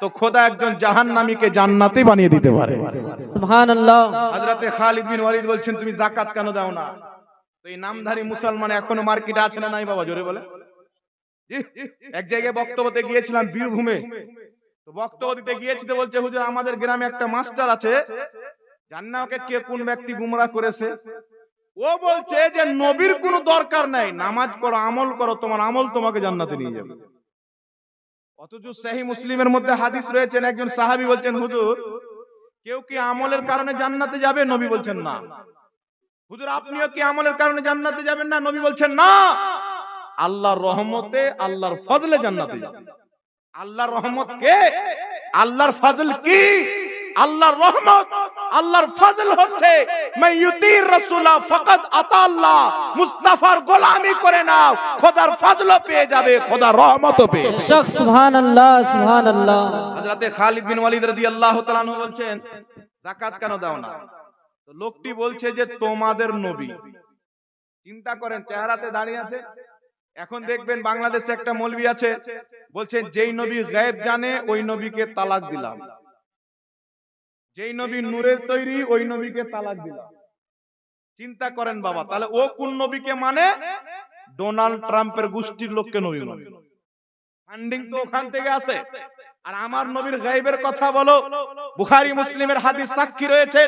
Speaker 1: তো খোদা একজন জাহান্নামীকে জান্নাতি বানিয়ে দিতে পারে।
Speaker 2: সুবহানাল্লাহ।
Speaker 1: হযরতে খালিদ বিন ওয়ালিদ বলছেন তুমি যাকাত কেন দাও না? তো এই নামধারী মুসলমান এখনো মার্কেটে আছে না নাই বাবা? জোরে বলে। এক জায়গায় বক্তব্যতে গিয়েছিলাম বীরভূমে, তো বক্তব্য দিতে গিয়েছি, তো বলছে হুজুর আমাদের গ্রামে একটা মাস্টার আছে, জান না ওকে কে কোন ব্যক্তি গুমরা করেছে। ও বলছে যে নবীর কোনো দরকার নাই, নামাজ পড়ো, আমল করো, তোমার আমল তোমাকে জান্নাতে নিয়ে যাবে। অথচ সহিহ মুসলিমের মধ্যে হাদিস রয়েছেন, একজন সাহাবী বলছেন হুজুর কেউ কি আমলের কারণে জান্নাতে যাবে? নবী বলছেন না। হুজুর আপনিও কি আমলের কারণে জান্নাতে যাবেন না? নবী বলছেন না। আল্লাহর রহমতে, আল্লাহর ফজলে জান্নাতে যাবেন। আল্লাহর রহমত কে? আল্লাহর ফজল কি? আল্লাহর রহমত, আল্লাহর ফজল হচ্ছে মান ইউতির রাসূলা ফাকাদ আতা আল্লাহ। মুস্তাফার গোলামি করে নাও, খোদার ফজলও পেয়ে যাবে, খোদার রহমতও পেয়ে যাবে।
Speaker 2: বেশক সুবহানাল্লাহ সুবহানাল্লাহ।
Speaker 1: হযরতে খালিদ বিন ওয়ালিদ রাদিয়াল্লাহু তাআলা আনহু বলছেন যাকাত কেন দাও না? তো লোকটি বলছে যে তোমাদের নবী। চিন্তা করেন, চেহারাতে দাঁড়িয়ে আছে। এখন দেখবেন বাংলাদেশে একটা মৌলবি আছে, বলছেন যেই নবী গায়েব জানে ওই নবীকে তালাক দিলাম, যেই নবী নূরের তৈরি ওই নবীকে তালাক দিলাম। চিন্তা করেন বাবা, তাহলে ও কোন নবীকে মানে? ডোনাল্ড ট্রাম্পের গোষ্ঠীর লোককে নবী মানে। ফান্ডিং তো ওখান থেকে আসে। আর আমার নবীর গায়েবের কথা বলো, বুখারী মুসলিমের হাদিস সাক্ষী রয়েছে।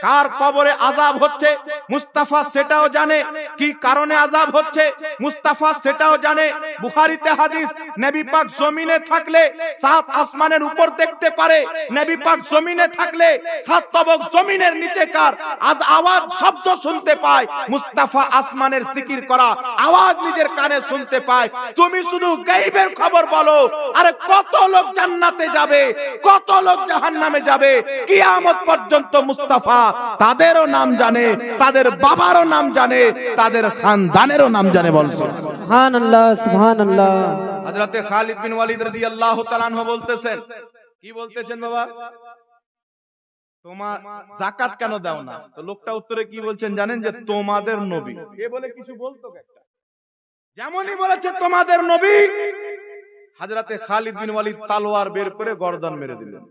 Speaker 1: কার কবরে আযাব হচ্ছে মুস্তাফা সেটাও জানে, কি কারণে আযাব হচ্ছে মুস্তাফা সেটাও জানে। বুখারীতে হাদিস, নবী পাক জমিনে থাকলে সাত আসমানের উপর দেখতে পারে, নবী পাক জমিনে থাকলে সাত তবক জমিনের নিচে কার আজ আওয়াজ শব্দ শুনতে পায়, মুস্তাফা আসমানের জিকির করা আওয়াজ নিজের কানে শুনতে পায়। তুমি শুধু গায়েবের খবর বলো, আরে কত লোক জান্নাতে যাবে, কত লোক জাহান্নামে যাবে, কিয়ামত পর্যন্ত মুস্তাফা তাদেরও নাম জানে, তাদের বাবারও নাম জানে, তাদের খানদানেরও নাম জানে। বলছো
Speaker 2: সুবহানাল্লাহ সুবহানাল্লাহ।
Speaker 1: হযরতে খালিদ বিন ওয়ালিদ রাদিয়াল্লাহু তাআলা আনহু বলতেছেন, কি বলতেছেন বাবা? তোমার যাকাত কেন দাও না? তো লোকটা উত্তরে কি বলছেন জানেন? যে তোমাদের নবী। এ বলে কিছু বলতো একটা, যেমনই বলেছে তোমাদের নবী, হযরতে খালিদ বিন ওয়ালিদ তলোয়ার বের করে গর্দান মেরে দিলেন।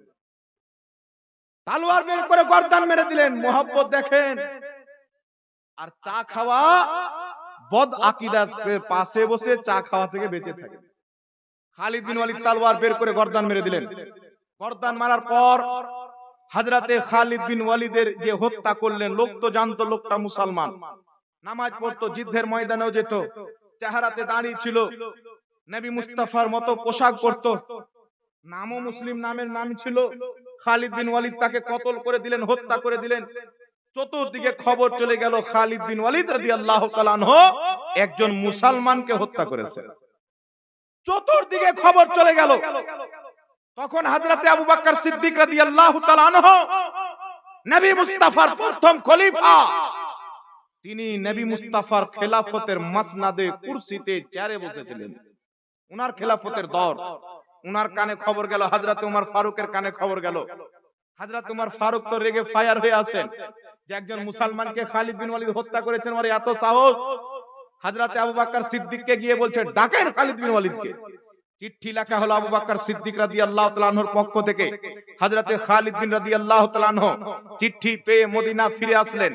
Speaker 1: তলোয়ার বের করে গর্দান মেরে দিলেন। মোহাব্বত দেখেন। আর চা খাওয়া বদ আকীদাতের পাশে বসে চা খাওয়া থেকে বেঁচে থাকে। খালিদ বিন ওয়ালিদ তলোয়ার বের করে গর্দান মেরে দিলেন। গর্দান মারার পর হযরতে খালিদ বিন ওয়ালিদের যে হত্যা করলেন, লোক তো জানতো লোকটা মুসলমান, নামাজ পড়তো, যুদ্ধের ময়দানেও যেত, চেহারাতে দাড়ি ছিল, নবী মুস্তাফার মতো পোশাক পরতো, নামও মুসলিম নামের নাম ছিল। খালিদ বিন ওয়ালিদ তাকে কতল করে দিলেন, হত্যা করে দিলেন। চতুর্দিকে খবর চলে গেল খালিদ বিন ওয়ালিদ রাদিয়াল্লাহু তাআলা আনহু একজন মুসলমানকে হত্যা করেছে। চতুর্দিকে খবর চলে গেল। তখন হযরতে আবু বকর সিদ্দিক রাদিয়াল্লাহু তাআলা আনহু নবী মুস্তাফার প্রথম খলিফা, তিনি নবী মুস্তাফার খেলাফতের মাসনাদে কুরসিতে চেয়ারে বসেছিলেন। উনার খেলাফতের দর, উনার কানে খবর গেল, হযরত ওমর ফারুকের কানে খবর গেল। হযরত ওমর ফারুক তো রেগে ফায়ার হয়ে আছেন যে একজন মুসলমানকে খালিদ বিন ওয়ালিদ হত্যা করেছেন, ওর এত সাহস। হযরতে আবু বকর সিদ্দিককে গিয়ে বলছেন, ডাকেন খালিদ বিন ওয়ালিদকে। চিঠি লেখা হলো আবু বকর সিদ্দিক রাদিয়াল্লাহু তাআলা আনহুর পক্ষ থেকে। হযরতে খালিদ বিন রাদিয়াল্লাহু তাআলা আনহু চিঠি পেয়ে মদিনা ফিরে আসলেন।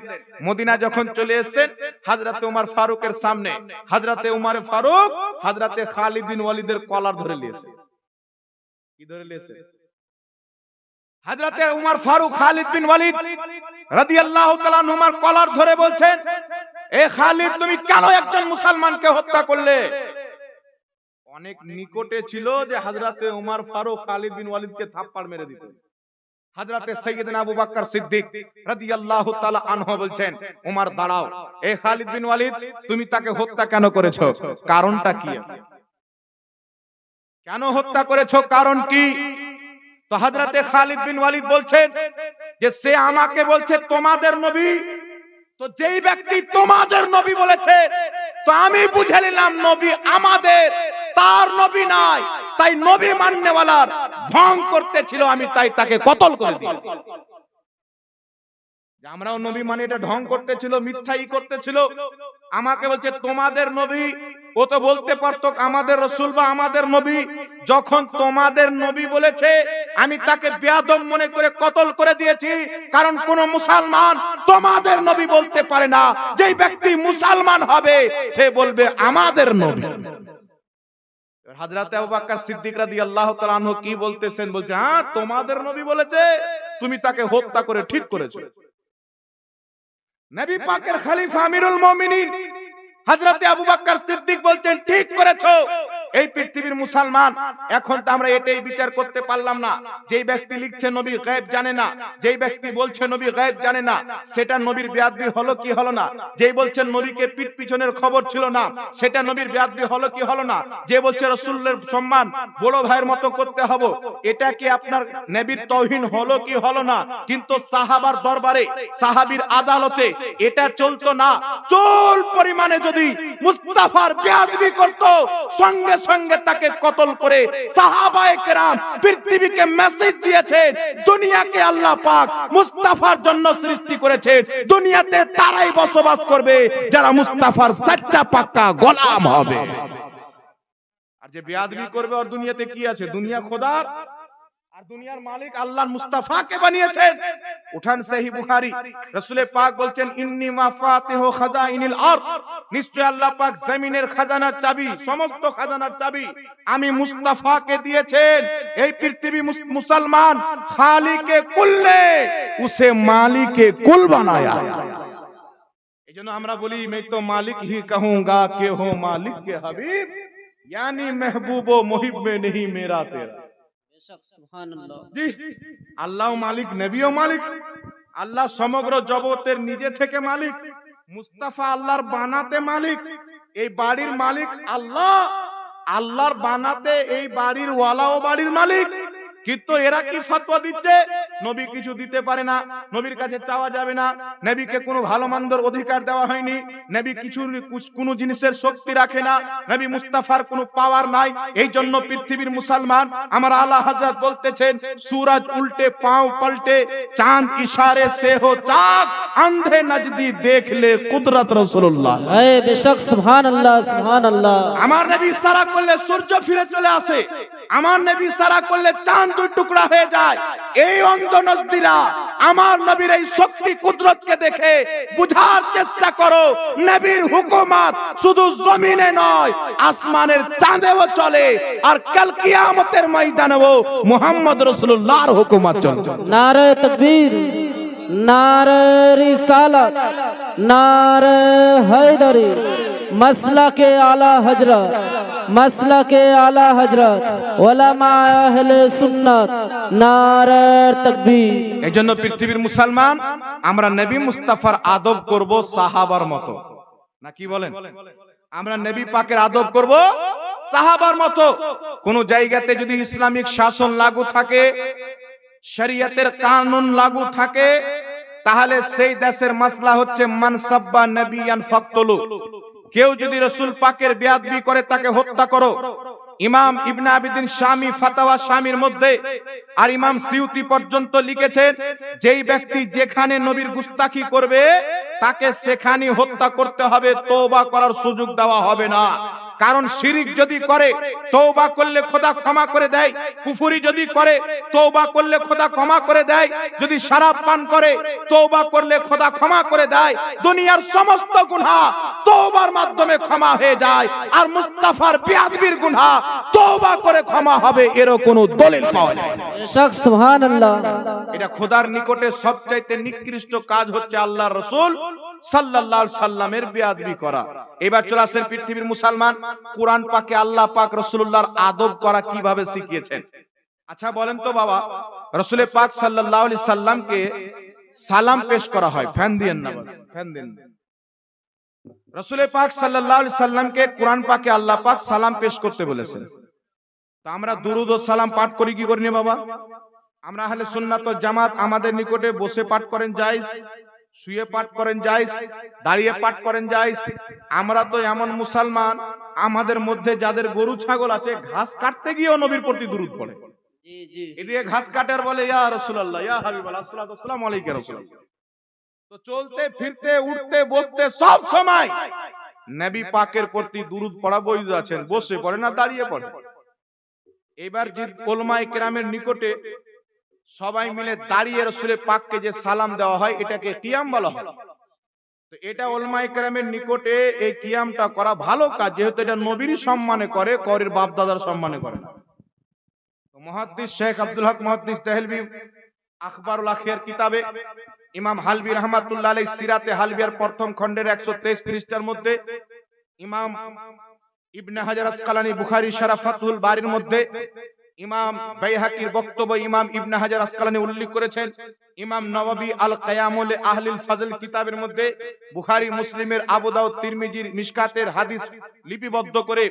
Speaker 1: মদিনা যখন চলে এসেছেন হযরতে ওমর ফারুকের সামনে, হযরতে ওমর ফারুক হযরতে খালিদ বিন ওয়ালিদের কলার ধরে নিয়েছেন। কি ধরে নিয়েছেন? হযরতে ওমর ফারুক খালিদ বিন ওয়ালিদ রাদিয়াল্লাহু তাআলা আনহুর কলার ধরে বলছেন, এ খালিদ, তুমি কেন একজন মুসলমানকে হত্যা করলে? অনেক নিকটে ছিল যে হযরতে ওমর ফারুক খালিদ বিন ওয়ালিদকে থাপ্পড় মেরে দিত। হযরতে সাইয়েদনা আবু বকর সিদ্দিক রাদিয়াল্লাহু তাআলা আনহু বলছেন, ওমর দাঁড়াও, এ খালিদ বিন ওয়ালিদ, তুমি তাকে হত্যা কেন করেছো? কারণটা কি? কেন হত্যা করেছো? কারণ কি? তো হযরতে খালিদ বিন ওয়ালিদ বলছেন যে সে আমাকে বলছে তোমাদের নবী। তো যেই ব্যক্তি তোমাদের নবী বলেছে, তো আমি বুঝে নিলাম নবী আমাদের, তার নবী নাই। তাই নবী মাননেওয়ালার ভং করতেছিল, আমি তাই তাকে কতল করে দিয়েছি। আমরাও নবী মানে এটা ঢং করতেছিল, মিথ্যাই করতেছিল। আমাকে বলছে তোমাদের নবী, ও তো বলতে পারতো আমাদের রাসূল বা আমাদের নবী। যখন তোমাদের নবী বলেছে আমি তাকে বেয়াদব মনে করে কতল করে দিয়েছি। কারণ কোন মুসলমান তোমাদের নবী বলতে পারে না। যেই ব্যক্তি মুসলমান হবে সে বলবে আমাদের নবী। হযরতে আবু বকর সিদ্দিক রাদিয়াল্লাহু তাআলা আনহু কি বলতেছেন? বলছে, হ্যাঁ, তোমাদের নবী বলেছে, তুমি তাকে হত্যা করে ঠিক করেছো। নবী পাকের খলিফা আমিরুল মুমিনিন হযরতে আবু বকর সিদ্দিক বলছেন, ঠিক করেছো। এই পৃথিবীর মুসলমান এখন তো আমরা এটাই বিচার করতে পারলাম না, যেই ব্যক্তি লিখছে নবী গায়েব জানে না, যেই ব্যক্তি বলছে নবী গায়েব জানে না, সেটা নবীর বেয়াদবি হলো কি হলো না? যেই বলছেন নবীকে পিঠ পিছনের খবর ছিল না, সেটা নবীর বেয়াদবি হলো কি হলো না? যে বলছে রাসূলের সম্মান বড় ভাইয়ের মতো করতে হবে, এটা কি আপনার নবীর তাওহীন হলো কি হলো না? কিন্তু সাহাবার দরবারে, সাহাবীর আদালতে এটা চলতো না। চুল পরিমাণে যদি মুস্তাফার বেয়াদবি করত, সঙ্গে সঙ্গে তাকে কতল করে সাহাবায়ে কেরাম পৃথিবীকে মেসেজ দিয়েছেন, দুনিয়াকে আল্লাহ পাক মুস্তাফার জন্য সৃষ্টি করেছেন, দুনিয়াতে তারাই বসবাস করবে যারা মুস্তাফার সচ্চা পাক্কা গোলাম হবে। আর যে বেয়াদবি করবে, আর দুনিয়াতে কি আছে? দুনিয়া খোদার, আর দুনিয়ার মালিক আল্লাহর মুস্তাফাকে বানিয়েছেন। উঠান সহিহ বুখারী, রাসূল পাক বলছেন, ইন্নী মাফাতিহু খাজাইনিল আরদ, নিশ্চয় আল্লাহ পাক জমিনের খাজানার চাবি, সমস্ত খাজানার চাবি আমি মুস্তাফাকে দিয়েছেন। এই পৃথিবী মুসলমান খালিকে কুল ने उसे मालिके कुल बनाया। এজন্য আমরা বলি, मैं तो मालिक ही कहूंगा कि हो मालिक के हबीब, यानी महबूब व मुहिब में नहीं मेरा तेरा। জি, আল্লাহ মালিক, নবীও মালিক। আল্লাহ সমগ্র জগতের নিজে থেকে মালিক, মুস্তাফা আল্লাহর বানাতে মালিক। এই বাড়ির মালিক আল্লাহ, আল্লাহর বানাতে এই বাড়ির ওয়ালাও বাড়ির মালিক। কিন্তু এরা কি ফতোয়া দিচ্ছে? নবী কিছু দিতে পারে না, নবীর কাছে চাওয়া যাবে না, নবীকে কোনো ভালো মন্দর অধিকার দেওয়া হয়নি, নবী কোনো জিনিসের শক্তি রাখে না, নবী মুস্তাফার কোনো পাওয়ার নাই। এই জন্য পৃথিবীর মুসলমান আমার আলা হযরত বলতেছেন, সূরজ উল্টে পাঁও পাল্টে, চাঁদ ইশারে সে হো চাক, अंधे नजदी देख ले कुदरत রাসূলুল্লাহ।
Speaker 2: বেশক সুবহানাল্লাহ, সুবহানাল্লাহ।
Speaker 1: আমার নবী ইশারা করলে সূর্য ফিরে চলে আসে, আমার নবী ইশারা করলে চাঁদ দুই টুকরা হয়ে যায়। এই অন্ধ নজদিরা আমার নবীর এই শক্তি কুদরতকে দেখে বুঝার চেষ্টা করো, নবীর হুকুমত শুধু জমিনে নয়, আসমানের চাঁদেও চলে, আর কাল কিয়ামতের ময়দানেও মুহাম্মদ রাসূলুল্লাহর হুকুমত চলবে।
Speaker 2: নারে তাকবীর, নারে রিসালাত, নারে হায়দারি, মাসলাকে আলা হযরত মাসলাকে আলা হযরত উলামা আহলে সুন্নাত নারে তাকবীর।
Speaker 1: এইজন্য পৃথিবীর মুসলমান আমরা নবী মুস্তাফার আদব করব সাহাবার মতো, না কি বলেন? আমরা নবী পাকের আদব করব সাহাবার মতো। কোন জায়গাতে যদি ইসলামিক শাসন লাগু থাকে, শরীয়তের কানুন লাগু থাকে, তাহলে সেই দেশের মাসলা হচ্ছে মান সাব্বা নবিয়ান ফাকতুলু। কেউ যদি রাসূল পাকের বেয়াদবি করে তাকে হত্যা করো। ইমাম ইবনে আবিদিন শামী ফাতাওয়া শামীর মধ্যে আর ইমাম সিউতি পর্যন্ত লিখেছেন, যেই ব্যক্তি যেখানে নবীর গুস্তাখি করবে তাকে সেখানে হত্যা করতে হবে, তওবা করার সুযোগ দেওয়া হবে না। কারণ শিরিক যদি করে তওবা করলে খোদা ক্ষমা করে দেয়, কুফরি যদি করে তওবা করলে খোদা ক্ষমা করে দেয়, যদি শরাব পান করে তওবা করলে খোদা ক্ষমা করে দেয়। দুনিয়ার সমস্ত গুনাহ তওবার মাধ্যমে ক্ষমা হয়ে যায়, আর মুস্তাফার বেয়াদবির গুনাহ তওবা করে ক্ষমা হবে এর কোনো দলিল পাওয়া যায় না।
Speaker 2: বেশক সুবহানাল্লাহ।
Speaker 1: এটা খোদার নিকটে সবচাইতে নিকৃষ্ট কাজ হচ্ছে আল্লাহর রাসূল সাল্লাল্লাহু আলাইহি সাল্লামের বেয়াদবি করা। এবার চলে আসেন পৃথিবীর মুসলমান, কুরআন পাকে আল্লাহ পাক রাসূলুল্লাহর আদব করা কিভাবে শিখিয়েছেন। আচ্ছা বলেন তো বাবা, রাসূল পাক সাল্লাল্লাহু আলাইহি সাল্লামকে সালাম পেশ করা হয়, ফ্যান দিয়েন না, বাস ফ্যান দেন। রাসূল পাক সাল্লাল্লাহু আলাইহি সাল্লামকে কুরআন পাকে আল্লাহ পাক সালাম পেশ করতে বলেছেন। তো আমরা দুরূদ ও সালাম পাঠ করি কি করি না বাবা? আমরা আহলে সুন্নাত ওয়াল জামাত আমাদের নিকটে বসে পাঠ করেন জায়েজ, শুয়ে পাঠ করেন জায়েজ, দাঁড়িয়ে পাঠ করেন জায়েজ। আমরা তো এমন মুসলমান, আমাদের মধ্যে যাদের গরু ছাগল আছে ঘাস কাটতে গিয়েও নবীর প্রতি দুরূদ পড়ে।
Speaker 2: জি জি।
Speaker 1: এদিকে ঘাস কাটার বলে ইয়া রাসূলুল্লাহ, ইয়া হাবিবাল্লাহ, আসসালামু আলাইকা রাসূলুল্লাহ। তো চলতে ফিরতে উঠতে বসতে সব সময় নবী পাকের প্রতি দুরূদ পড়া বৈধ আছেন, বসে পড়ে না দাঁড়িয়ে পড়ে। এবার যে উলামায়ে কেরামের নিকটে সবাই মিলে দাঁড়িয়ে রাসূলের পাককে যে সালাম দেওয়া হয় এটাকে কিয়াম বলা হয়। তো এটা উলামায়ে কেরামের নিকটে এই কিয়ামটা করা ভালো কাজ, যেহেতু এটা নবীর সম্মানে করে, করের বাপ দাদার সম্মানে করে না। তো মুহাদ্দিস শেখ আব্দুল হক মুহাদ্দিস দেহলভী আখবারুল আখিয়ার কিতাবে ইমাম হালবি রাহমাতুল্লাহ আলাইহি সিরাতে হালবিয়ার প্রথম খণ্ডের 123 পৃষ্ঠার মধ্যে, ইমাম ইবনে হাজার আসকালানী বুখারী শারা ফাতহুল বারির মধ্যে, ইমাম বাইহাকির বক্তব্য ইমাম ইবনে হাজার আসকালানী উল্লেখ করেছেন, ইমাম নওয়াবী আল কিয়ামুল আহলিল ফাজল কিতাবের মধ্যে, বুখারী মুসলিমের, আবু দাউদ তিরমিজির মিশকাতের হাদিস লিপিবদ্ধ করে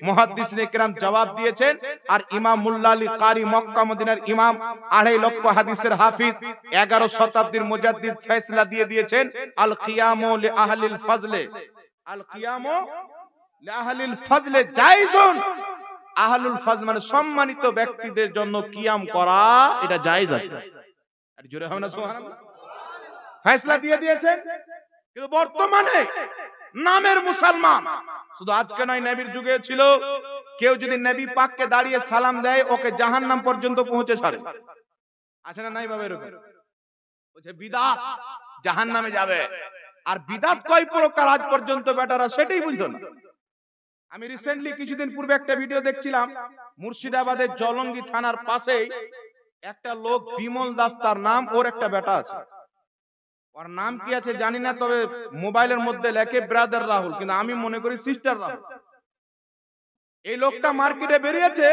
Speaker 1: মুহাদ্দিসিনে কেরাম জবাব দিয়েছেন। আর ইমাম মুল্লা আলী কারি মক্কা মদিনার ইমাম, 2.5 লক্ষ হাদিসের হাফিজ, 11 শতাব্দীর মুজাদ্দিদ ফয়সালা দিয়ে দিয়েছেন আল কিয়ামু লি আহলিল ফাজলে, আল কিয়ামু লি আহলিল ফাজলে জায়েজুন। আহলুল ফাজল মানে সম্মানিত ব্যক্তিদের জন্য কিয়াম করা এটা জায়েজ আছে। আর জোরে হবে না সুবহানাল্লাহ? ফয়সালা দিয়ে দিয়েছেন। কিন্তু বর্তমানে নামের মুসলমান, শুধু আজকে নয় নবীর যুগে ছিল, কেউ যদি নবী পাককে দাঁড়িয়ে সালাম দেয় ওকে জাহান্নাম পর্যন্ত পৌঁছে ছাড়ে। আছে না নাই বাবা এরকম? বলছে বিদআত, জাহান্নামে যাবে। আর বিদআত কয় প্রকার আজ পর্যন্ত বেটারা সেটাই বুঝলো না। আমি রিসেন্টলি কিছুদিন পূর্বে একটা ভিডিও দেখছিলাম, মুর্শিদাবাদের জলঙ্গি থানার পাশেই একটা লোক বিমল দাস তার নাম, ওর একটা বেটা আছে, ওর নাম কি আছে জানি না, তবে মোবাইলের মধ্যে লেখে ব্রাদার রাহুল, কিন্তু আমি মনে করি সিস্টার রাহুল। এই লোকটা মার্কেটে বেরিয়েছে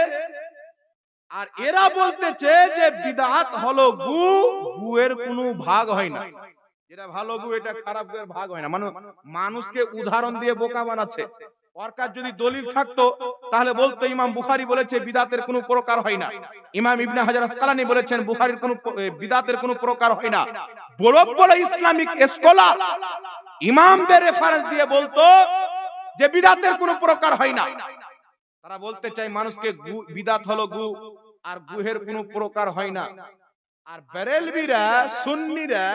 Speaker 1: আর এরা বলতেছে যে বিদআত হলো গু, গুয়ের কোনো ভাগ হয় না, যেটা ভালো গু এটা খারাপ গুয়ের ভাগ হয় না। মানে মানুষকে উদাহরণ দিয়ে বোকা বানাচ্ছে। ওর কাছে যদি দলিল থাকতো তাহলে বলতো ইমাম বুখারী বলেছে বিদআতের কোনো প্রকার হয় না, ইমাম ইবনে হাজার আসকালানী বলেছেন বুখারীর কোনো বিদআতের কোনো প্রকার হয় না। বড় বড় ইসলামিক স্কলার ইমামদের রেফারেন্স দিয়ে বলতো যে বিদআতের কোনো প্রকার হয় না। তারা বলতে চায় মানুষকে বিদআত হলো গু, আর গুহের কোনো প্রকার হয় না। আর বেরেলভিরা, সুন্নিরা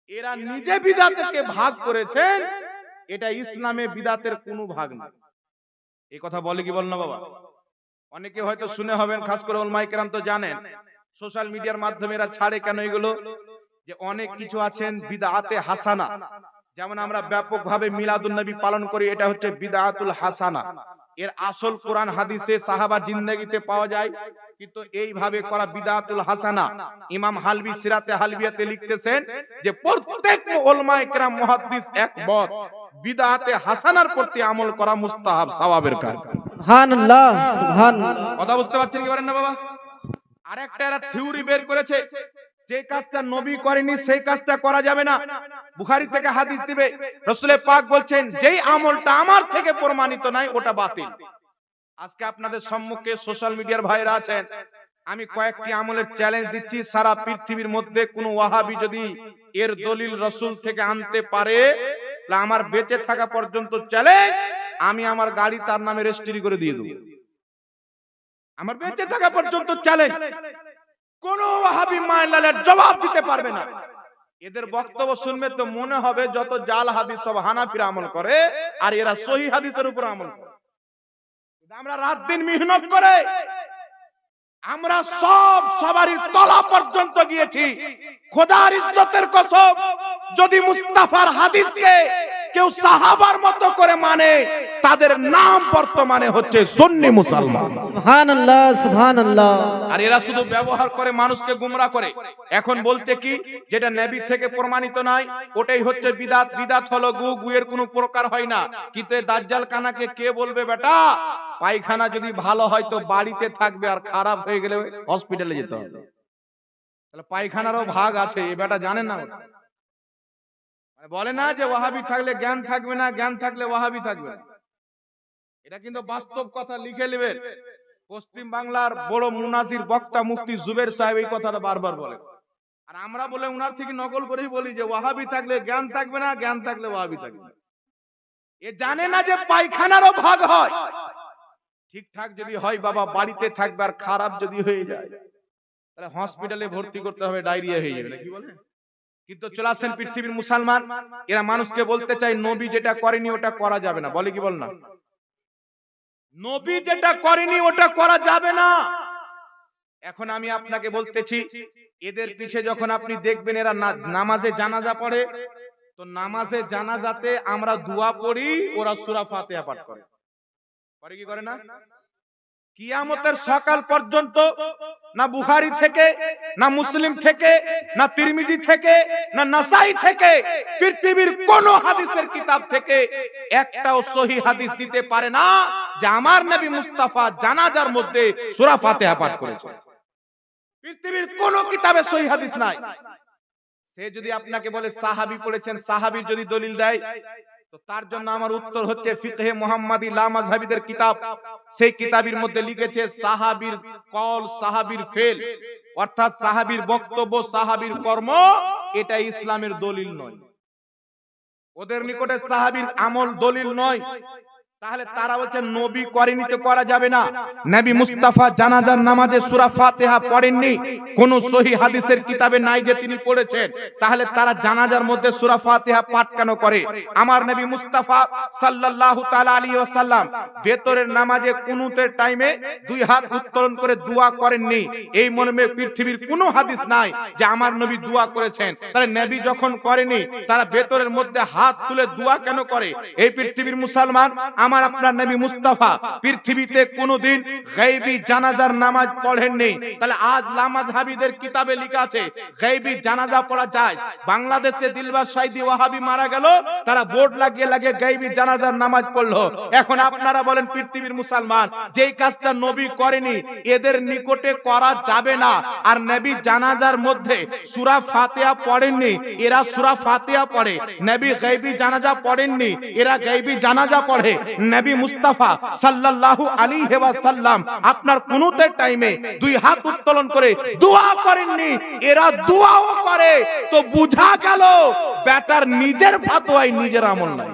Speaker 1: এরা নিজে বিদআতকে ভাগ করেছেন, এটা ইসলামে বিদআতের কোনো ভাগ না। এই কথা বলে কি বল না বাবা? অনেকে হয়তো শুনে হবেন, খাস করে উলামায়ে কেরাম তো জানেন, সোশ্যাল মিডিয়ার মাধ্যমে এরা ছাড়ে কেন এগুলো, যে অনেক কিছু আছেন বিদআতে হাসানা। যেমন আমরা ব্যাপকভাবে মিলাদুন নবী পালন করি, এটা হচ্ছে বিদআতুল হাসানা। এর আসল কোরআন হাদিসে সাহাবা জিন্দেগিতে পাওয়া যায়, কিন্তু এইভাবে করা বিদআতুল হাসানা। ইমাম হালবি সিরাতে হালবিয়াতে লিখতেছেন যে প্রত্যেক উলামায়ে কেরাম মুহাদ্দিস একমত বিদআতে হাসানার প্রতি আমল করা মুস্তাহাব সওয়াবের কাজ।
Speaker 2: সুবহানাল্লাহ সুবহানাল্লাহ।
Speaker 1: কথা বুঝতে পারছেন কি পারেন না বাবা? আরেকটা এরা থিওরি বের করেছে, যে কাজটা নবী করেনি সেই কাজটা করা যাবে না। বুখারী থেকে হাদিস দিবে, রাসূল পাক বলছেন যেই আমলটা আমার থেকে প্রমাণিত নাই ওটা বাতিল। আজকে আপনাদের সম্মুখে সোশ্যাল মিডিয়ার ভাইরা আছেন, আমি কয়েকটি আমলের চ্যালেঞ্জ দিচ্ছি, সারা পৃথিবীর মধ্যে কোন ওয়াহাবি যদি এর দলিল রাসূল থেকে আনতে পারে, তাহলে আমার বেঁচে থাকা পর্যন্ত চ্যালেঞ্জ, আমি আমার গাড়ি তার নামে রেজিস্ট্রি করে দিয়ে দেব। আমার বেঁচে থাকা পর্যন্ত চ্যালেঞ্জ, কোন ওয়াহাবি মাইলালের জবাব দিতে পারবে না। এদের বক্তব্য শুনবে তো মনে হবে যত জাল হাদিস সব হানাফিরা আমল করে, আর এরা সহিহ হাদিসের উপর আমল করে। আমরা রাত দিন মেহনত করে আমরা সবারই তলা পর্যন্ত গিয়েছি। খোদার ইজ্জতের কসম, যদি মুস্তাফার হাদিসকে কেউ সাহাবার মতো করে মানে, তাদের নাম বর্তমানে হচ্ছে সুন্নি মুসলমান।
Speaker 2: সুবহানাল্লাহ সুবহানাল্লাহ।
Speaker 1: আর এরা শুধু ব্যবহার করে মানুষকে গুমরা করে। এখন বলছে কি, যেটা নবী থেকে প্রমাণিত নয় ওটাই হচ্ছে বিদআত। বিদআত হলো গুয়ের কোনো প্রকার হয় না। কিন্তু দাজ্জাল কানাকে কে বলবে বেটা পায়খানা যদি ভালো হয় তো বাড়িতে থাকবে, আর খারাপ হয়ে গেলে হসপিটালে যেতে হবে। তাহলে পায়খানারও ভাগ আছে, এ বেটা জানেন না? বলে না যে ওয়াহাবি থাকলে জ্ঞান থাকবে না, জ্ঞান থাকলে ওয়াহাবি থাকবে না। এটা কিন্তু বাস্তব কথা, লিখে নেবেন। পশ্চিম বাংলার বড় মুনাজির বক্তা মুফতি জুবের সাহেব এই কথাটা বারবার বলে, আর আমরা বলে উনার থেকে নকল করেই বলি যে ওয়াহাবি থাকলে জ্ঞান থাকবে না, জ্ঞান থাকলে ওয়াহাবি থাকবে না। এ জানে না যে পায়খানারও ভাগ হয়। ঠিকঠাক যদি হয় বাবা বাড়িতে থাকবে, আর খারাপ যদি হয়ে যায় তাহলে হসপিটালে ভর্তি করতে হবে, ডায়রিয়া হয়ে যাবে, কি বলে? কিন্তু চলে আসেন পৃথিবীর মুসলমান, এরা মানুষকে বলতে চায় নবী যেটা করেনি ওটা করা যাবে না। বলে কি বল না? নবী যেটা করেনি ওটা করা যাবে না। এখন আমি আপনাকে বলতেছি, এদের পিছে যখন আপনি দেখবেন এরা নামাজে জানাজা পড়ে, তো নামাজে জানাজাতে আমরা দোয়া পড়ি, ওরা সূরা ফাতিহা পাঠ করে। করে কি করে না? কিয়ামতের সকাল পর্যন্ত না বুখারী থেকে, না মুসলিম থেকে, না তিরমিজি থেকে, না নাসাই থেকে, পৃথিবীর কোন হাদিসের কিতাব থেকে একটাও সহিহ হাদিস দিতে পারে না যে আমার নবী মুস্তাফা জানাজার মধ্যে সূরা ফাতিহা পাঠ করেছে। পৃথিবীর কোন কিতাবে সহিহ হাদিস নাই। সে যদি আপনাকে বলে সাহাবী পড়েছেন, সাহাবীর যদি দলিল দেয়, তো তার জন্য আমার উত্তর হচ্ছে ফিকহে মুহাম্মাদি লা মাযহাবিদের কিতাব। সেই কিতাবের মধ্যে লিখেছে সাহাবীর কল, সাহাবীর ফেল, অর্থাৎ সাহাবীর বক্তব্য, সাহাবীর কর্ম, এটা ইসলামের দলিল নয়। ওদের নিকটে সাহাবীর আমল দলিল নয়। তাহলে তারা বলছেন নবী করেনি তো করা যাবে না। নবী মুস্তাফা জানাজার নামাজে সূরা ফাতিহা পড়েননি, কোন সহিহ হাদিসের কিতাবে নাই যে তিনি পড়েছেন। তাহলে তারা জানাজার মধ্যে সূরা ফাতিহা পাঠ কেন করে? আমার নবী মুস্তাফা সাল্লাল্লাহু তাআলা আলাইহি ওয়াসাল্লাম ভেতরের নামাজে কুনুতের টাইমে দুই হাত উত্তোলন করে দোয়া করেননি। এই মর্মে পৃথিবীর কোনো হাদিস নাই যে আমার নবী দোয়া করেছেন। তাহলে নবী যখন করেনি, তারা ভেতরের মধ্যে হাত তুলে দোয়া কেন করে? এই পৃথিবীর মুসলমান, আমার আপনার নবী মুস্তাফা পৃথিবীতে কোনদিন গায়বী জানাজার নামাজ পড়েননি। তাহলে আজ লামাযহাবীদের কিতাবে লেখা আছে গায়বী জানাজা পড়া যায়। বাংলাদেশে দিলবার সাইদি ওয়াহাবি মারা গেল, তারা বোর্ড লাগিয়ে লাগিয়ে গায়বী জানাজার নামাজ পড়লো। এখন আপনারা বলেন পৃথিবীর মুসলমান, যেই কাজটা নবী করেনি এদের নিকটে করা যাবে না। আর নবী জানাজার মধ্যে সূরা ফাতিহা পড়েননি, এরা সূরা ফাতিহা পড়ে। নবী গায়বী জানাজা পড়েননি, এরা গায়বী জানাজা পড়ে। নবী মুস্তাফা সাল্লাল্লাহু আলাইহি ওয়াসাল্লাম আপনার কুনুতের টাইমে দুই হাত উত্তোলন করে দোয়া করেননি, এরা দোয়াও করে। তো বুঝা গেল বেটার নিজের ফতোয়ায় নিজের আমল নাই।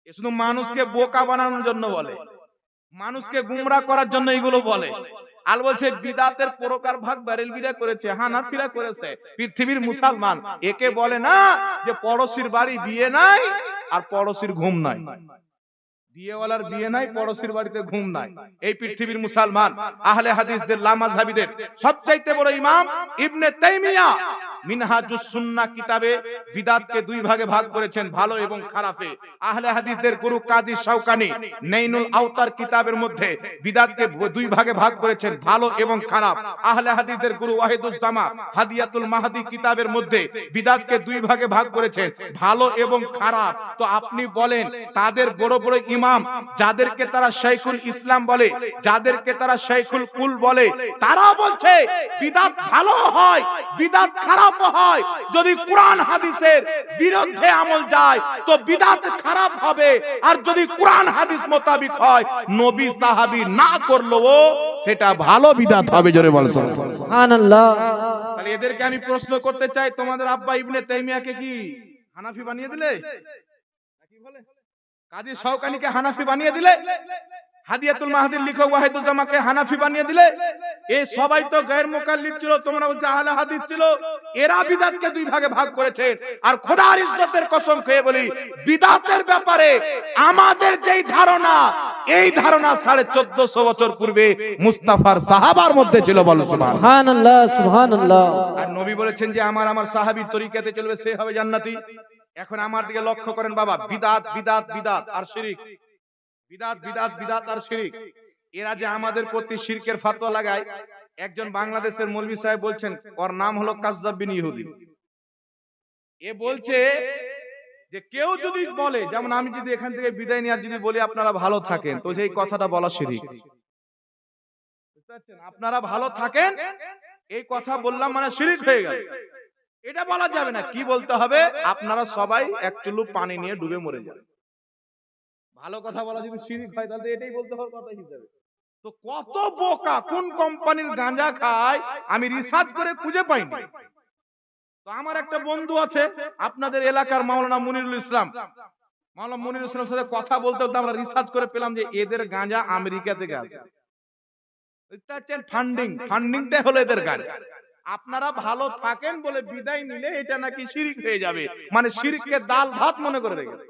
Speaker 1: এ শুধু মানুষকে বোকা বানানোর জন্য বলে, মানুষকে গুমরা করার জন্য এগুলো বলে। আর বলছে বিদাতের প্রকার ভাগ বেরেলভিরা করেছে, হানাফিরা করেছে। পৃথিবীর মুসলমান একে বলে না যে পড়োশির বাড়ি বিয়ে নাই আর পড়োশির ঘুম নাই। বিয়েওয়ালার বিয়ে নাই, পড়োশির বাড়িতে ঘুম নাই। এই পৃথিবীর মুসলমান আহলে হাদিসদের লামাযহাবীদের সবচাইতে বড় ইমাম ইবনে তাইমিয়া মিনহাজুস সুন্নাহ কিতাবে বিদআতকে দুই ভাগে ভাগ করেছেন, ভালো এবং খারাপে। আহলে হাদিসদের গুরু কাজী শাওকানি নাইনুল আওতার কিতাবের মধ্যে বিদআতকে দুই ভাগে ভাগ করেছেন, ভালো এবং খারাপ। আহলে হাদিসদের গুরু ওয়াহিদুজ জামা হাদিয়াতুল মাহদি কিতাবের মধ্যে বিদআতকে দুই ভাগে ভাগ করেছেন, ভালো এবং খারাপ। তো আপনি বলেন, তাদের বড় বড় ইমাম যাদেরকে তারা শাইখুল ইসলাম বলে, যাদেরকে তারা শাইখুল কুল বলে, তারা বলছে বিদআত ভালো হয়, বিদআত খারাপ হয়। যদি কোরআন হাদিসের বিরুদ্ধে আমল যায় তো বিদআত খারাপ হবে, আর যদি কোরআন হাদিস মোতাবেক হয়, নবী সাহাবী না করলেও সেটা ভালো বিদআত হবে। জোরে বল
Speaker 2: সুবহানাল্লাহ।
Speaker 1: তাহলে এদেরকে আমি প্রশ্ন করতে চাই, তোমাদের আব্বা ইবনে তাইমিয়াকে কি হানাফি বানিয়ে দিলে? কি বলে? কাজী শাওকানিকে হানাফি বানিয়ে দিলে? হাদিয়াতুল মাহদির লেখক ওয়াহিদুজ জামাকে হানাফি বানিয়ে দিলে? এই সবাই তো গায়র মুকাল্লিদ ছিল, তোমরা বলছো আহলে হাদিস ছিল। এরা বিদআতকে দুই ভাগে ভাগ করেছেন। আর খোদার ইজ্জতের কসম খেয়ে বলি, বিদআতের ব্যাপারে আমাদের যেই ধারণা, এই ধারণা 1450 বছর পূর্বে মুস্তাফার সাহাবার মধ্যে ছিল। বলো
Speaker 2: সুবহানাল্লাহ, সুবহানাল্লাহ।
Speaker 1: আর নবী বলেছেন যে আমার সাহাবীর তরিকাতে চলবে সে হবে জান্নাতি। এখন আমার দিকে লক্ষ্য করেন বাবা, বিদআত বিদআত বিদআত আর শিরক, বিদআত বিদআত বিদআত আর শিরক। এরা যে আমাদের প্রতি শিরকের ফতোয়া লাগায়। একজন বাংলাদেশের মৌলভী সাহেব বলছেন, ওর নাম হলো কাজ্জাব বিন ইহুদি। এ বলছে যে কেউ যদি বলে, যেমন আমি যদি এখান থেকে বিদায় নিয়ে আর যদি বলি আপনারা ভালো থাকেন, তো এই কথাটা বলা শিরক। বুঝতে পারছেন? আপনারা ভালো থাকেন এই কথা বললাম মানে শিরক হয়ে গেল। এটা বলা যাবে না। কি বলতে হবে? আপনারা সবাই এক চুলু পানি নিয়ে ডুবে মরে যাবেন। ভালো কথা বলা যদি শিরক হয় তাহলে এটাই বলতে হবে কথা হিসেবে। তো কত বোকা, কোন কোম্পানির গাঁজা খায় আমি রিসার্চ করে খুঁজে পাইনি। তো আমার একটা বন্ধু আছে আপনাদের এলাকার মাওলানা মুনিরুল ইসলাম, মাওলানা মুনিরুল ইসলামের সাথে কথা বলতে বলতে আমরা রিসার্চ করে পেলাম যে এদের গাঁজা আমেরিকা থেকে আসে। বুঝতে পারছেন? ফান্ডিংটা হলো এদের গাঁজা। আপনারা ভালো থাকেন বলে বিদায় নিলে এটা নাকি শিরক হয়ে যাবে, মানে শিরককে ডাল ভাত মনে করে রেখেছে।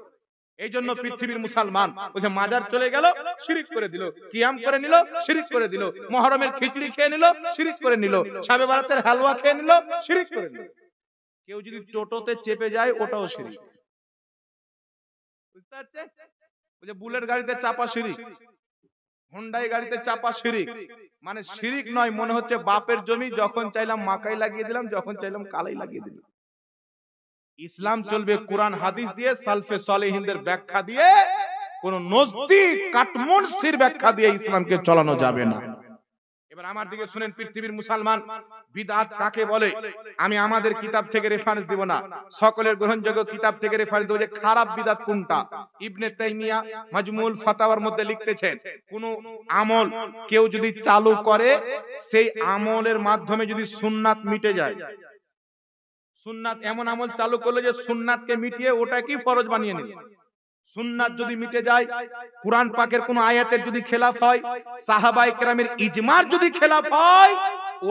Speaker 1: এই জন্য পৃথিবীর মুসলমান বলছে মাজার চলে গেল, শিরক করে দিল, কিয়াম করে নিল, শিরক করে দিল, মুহররমের খিচুড়ি খেয়ে নিল, শিরক করে নিল, শাবে বারাতের হালুয়া খেয়ে নিল, শিরক করে নিল। কেউ যদি টোটোতে চেপে যায় ওটাও শিরক। বুঝতে পারছেন? ওই যে বুলেট গাড়িতে চাপা শিরক, হুন্ডাই গাড়িতে চাপা শিরক। মানে শিরক নয়, মনে হচ্ছে বাপের জমি, যখন চাইলাম মাকাই লাগিয়ে দিলাম, যখন চাইলাম কালাই লাগিয়ে দিলাম। ইসলাম চলবে কোরআন হাদিস দিয়ে, সালফে সালেহিনদের ব্যাখ্যা দিয়ে, কোন নজদি কাটমনসির ব্যাখ্যা দিয়ে ইসলামকে চালানো যাবে না। এবার আমার দিকে শুনেন পৃথিবীর মুসলমান, বিদআত কাকে বলে? আমি আমাদের কিতাব থেকে রেফারেন্স দিব না, সকলের গ্রহণযোগ্য কিতাব থেকে রেফারেন্স দেব যে খারাপ বিদআত কোনটা। ইবনে তাইমিয়া মাজমুল ফাতাওয়ার মধ্যে লিখতেছেন, কোন আমল কেউ যদি চালু করে, সেই আমলের মাধ্যমে যদি সুন্নাত মিটে যায়, সুন্নাত এমন আমল চালু করলো যে সুন্নাতকে মিটিয়ে ওটা কি ফরজ বানিয়ে নিল। সুন্নাত যদি মিটে যায়, কুরআন পাকের কোন আয়াতের যদি খেলাফ হয়, সাহাবায়ে কেরামের ইজমার যদি খেলাফ হয়,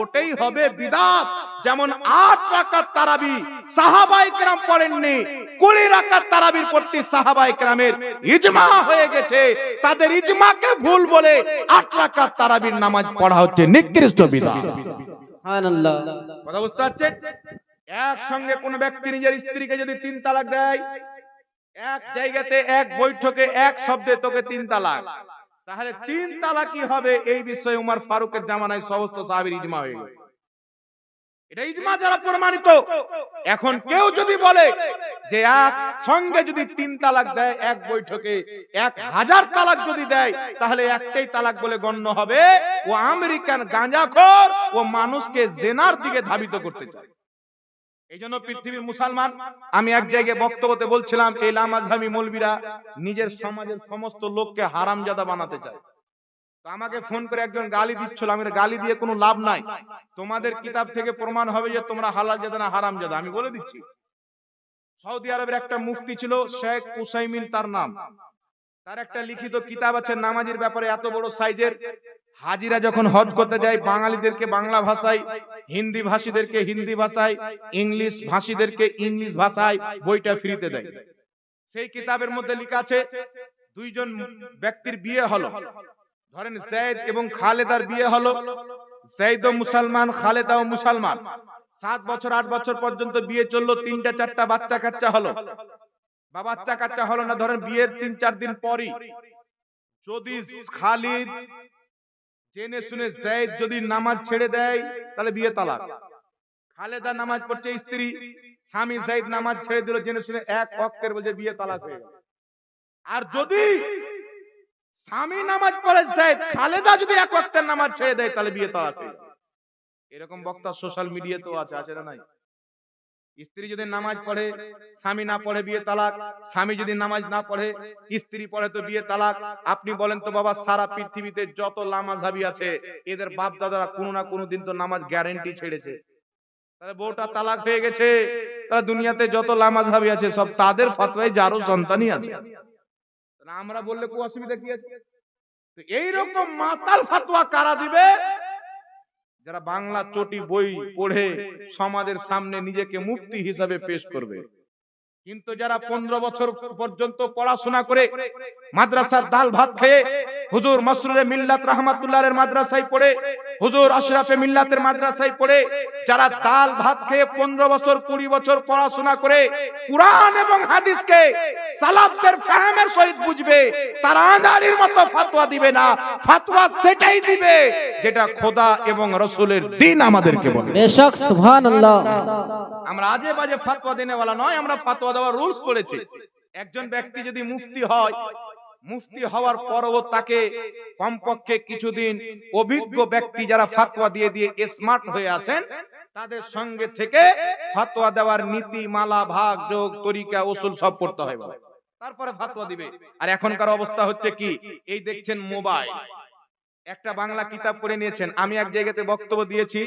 Speaker 1: ওটাই হবে বিদআত। যেমন 8 রাকাত তারাবি সাহাবায়ে কেরাম পড়েননি, 20 রাকাত তারাবির প্রতি সাহাবায়ে কেরামের ইজমা হয়ে গেছে, তাদের ইজমাকে ভুল বলে 8 রাকাত তারাবির নামাজ পড়া হচ্ছে নিকৃষ্ট বিদআত।
Speaker 2: সুবহানাল্লাহ।
Speaker 1: কথা বুঝতে পারছেন? একসঙ্গে কোন ব্যক্তি নিজের স্ত্রীকে যদি 3 তালাক দেয়, এক জায়গাতে এক বৈঠকে এক শব্দে তোকে 3 তালাক, তাহলে 3 তালাকই হবে। এই বিষয়ে উমর ফারুকের জামানায় সমস্ত সাহাবীর ইজমা হয়ে গেছে। এটা ইজমা যারা প্রমাণিত। এখন কেউ যদি বলে যে এক সঙ্গে যদি 3 তালাক দেয় এক বৈঠকে, 1000 তালাক যদি দেয়, তাহলে একটাই তালাক বলে গণ্য হবে। ও আমেরিকান গাঁজাখোর, ও মানুষকে জিনার দিকে ধাবিত করতে চায়। এই জন্য পৃথিবীর মুসলমান, আমি এক জায়গায় বক্তব্যতে বলছিলাম, এই লামাজহামি মৌলবীরা নিজের সমাজের সমস্ত লোককে হারামজাদা বানাতে চায়। তো আমাকে ফোন করে একজন গালি দিচ্ছিল, আমি গালি দিয়ে কোনো লাভ নাই, তোমাদের কিতাব থেকে প্রমাণ হবে যে তোমরা হালালজাদা না হারামজাদা। আমি বলে দিচ্ছি, সৌদি আরবের একটা মুফতি ছিল শেখ উসাইমিন তার নাম, তার একটা লিখিত কিতাব আছে নামাজের ব্যাপারে, এত বড় সাইজের। হাজিরা যখন হজ করতে যায়, বাঙালিদেরকে বাংলা ভাষায়, হিন্দি ভাষীদেরকে হিন্দি ভাষায়, ইংলিশ ভাষীদেরকে ইংলিশ ভাষায় বইটা ফ্রিতে দেয়। সেই কিতাবের মধ্যে লেখা আছে, দুইজন ব্যক্তির বিয়ে হলো, ধরেন যায়েদ এবং খালেদার বিয়ে হলো, যায়েদও মুসলমান, খালেদাও মুসলমান। 7 বছর 8 বছর পর্যন্ত বিয়ে চললো, 3টা 4টা বাচ্চা কাচ্চা হলো, বা বাচ্চা কাচ্চা হলো না, ধরেন বিয়ের 3-4 দিন পরই যদি খালিদ জেনে শুনে যায়েদ যদি নামাজ ছেড়ে দেয় তাহলে বিয়ে তালাক। খালেদা নামাজ পড়ছে, স্ত্রী স্বামী যায়েদ নামাজ ছেড়ে দিল জেনে শুনে, এক ওয়াক্তের বলছে বিয়ে তালাক হয়ে গেল। আর যদি স্বামী নামাজ পড়ে যায়েদ, খালেদা যদি এক ওয়াক্তের নামাজ ছেড়ে দেয় তাহলে বিয়ে তালাক হয়ে গেল। এরকম বক্তা সোশ্যাল মিডিয়াতেও আছে না নাই? স্ত্রী যদি নামাজ পড়ে, স্বামী না পড়ে বিয়ে তালাক, স্বামী যদি নামাজ না পড়ে, স্ত্রী পড়ে তো বিয়ে তালাক। আপনি বলেন তো বাবা, সারা পৃথিবীতে যত লামাঝাবি আছে এদের বাপ দাদারা কোনো না কোনো দিন তো নামাজ গ্যারান্টি ছেড়েছে, তাহলে বউটা তালাক হয়ে গেছে। তাহলে দুনিয়াতে যত লামাঝাবি আছে সব তাদের ফতোয়ায় যারও সন্তানই আছে, আমরা বললে কোনো অসুবিধা কি আছে? তো এইরকম মাতাল ফতোয়া কারা দিবে? যারা বাংলা চটি বই পড়ে সমাজের সামনে নিজেকে মুফতি হিসাবে পেশ করবে। কিন্তু যারা 15 বছর পর্যন্ত পড়াশোনা করে মাদ্রাসার ডাল ভাত খেয়ে, হুজুর মাসরুরে মিল্লাত রাহমাতুল্লাহের মাদ্রাসায় পড়ে, হুজুর আশরাফে মিল্লাতের মাদ্রাসায় পড়ে, যারা ডাল ভাত খেয়ে 15 বছর 20 বছর পড়াশোনা করে কুরআন এবং হাদিসকে সালাফদের ফাহমের সহিত বুঝবে, তারা আঁধারির মতো ফতোয়া দিবে না। ফতোয়া সেটাই দিবে যেটা খোদা এবং রাসূলের দ্বীন আমাদেরকে বলে।
Speaker 2: বেশক সুবহানাল্লাহ।
Speaker 1: আমরা আজে বাজে ফতোয়া দেনেওয়ালা নয়, আমরা ফতোয়া দেওয়ার রুলস পড়েছি। একজন ব্যক্তি যদি মুফতি হয়, মুফতি হওয়ার পরও তাকে কমপক্ষে কিছুদিন অভিজ্ঞ ব্যক্তি যারা ফতোয়া দিয়ে দিয়ে স্মার্ট হয়ে আছেন তাদের সঙ্গে থেকে ফতোয়া দেওয়ার নীতি মালা ভাগ যোগ তরিকা উসুল সব পড়তে হয়, তারপরে ফতোয়া দিবে। আর এখনকার অবস্থা হচ্ছে কি, এই দেখছেন মোবাইল, একটা বাংলা কিতাব পড়ে নিয়েছেন। আমি এক জায়গাতে বক্তব্য দিয়েছি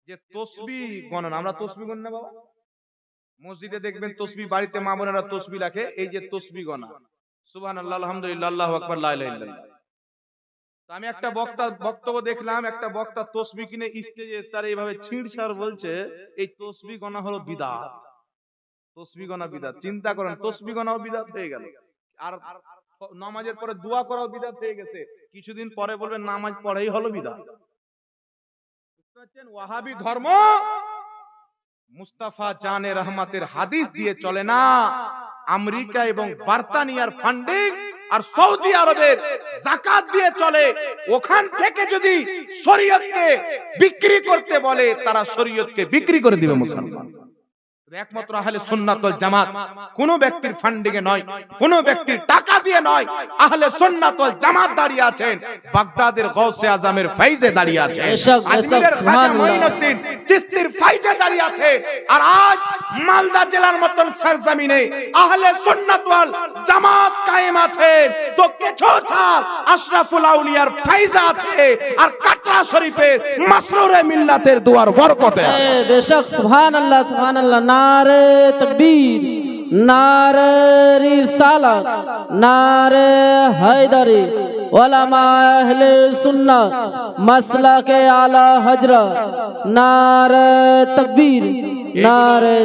Speaker 1: যে তসবিহ গণনা, আমরা তসবিহ গণনা বাবা মসজিদে দেখবেন তসবিহ, বাড়িতে মা বোনেরা তসবিহ রাখে, এই যে তসবিহ গণনা, সুবহানাল্লাহ আলহামদুলিল্লাহ আল্লাহু আকবার লা ইলাহা ইল্লাল্লাহ। তো আমি একটা বক্তব্য দেখলাম, একটা বক্তা তসবিহ কিনে স্টেজে স্যার এইভাবে ছিঁড়ছাড় বলছে এই তসবিহ গণনা হলো বিদআত, তসবিহ গণনা বিদআত। চিন্তা করেন, তসবিহ গণনাও বিদআত হয়ে গেল, আর নামাজের পরে দোয়া করাও বিদআত হয়ে গেছে। কিছুদিন পরে বলবেন নামাজ পড়াই হলো বিদআত। ওয়াহাবি ধর্ম মুস্তাফা জানে রহমতের হাদিস দিয়ে চলে না, আমেরিকা এবং বার্তানিয়ার ফান্ডিং আর সৌদি আরবের যাকাত দিয়ে চলে। ওখান থেকে যদি শরীয়তকে বিক্রি করতে বলে তারা শরীয়তকে বিক্রি করে দিবে মুসলমান। একমাত্র আহলে সুন্নাত ওয়াল জামাত কোন ব্যক্তির ফান্ডিং এ নয়, কোন ব্যক্তির টাকা দিয়ে নয়, আহলে সুন্নাত ওয়াল জামাত দাঁড়িয়ে আছেন বাগদাদের গৌসে আজমের ফাইজে দাঁড়িয়ে আছেন, আজমিরের খাজা মঈনুদ্দিন চিশতির ফাইজে দাঁড়িয়ে আছে। আর আজ মালদা জেলার মতন সরজমিনে আহলে সুন্নাত ওয়াল জামাত কায়েম আছে, তো কিছু ছাড় আশরাফুল আউলিয়ার ফাইজ আছে, আর কাটরা শরীফের মাসরুরে মিল্লাতের দুয়ার বরকতে আছে।
Speaker 2: বেশক সুবহানাল্লাহ সুবহানাল্লাহ। নারে তাকবীর, নারে রিসালাত, নারে হায়দারি, উলামা আহলে সুন্নাহ মাসলাকে আলা হযরত, নারে তাকবীর, নারে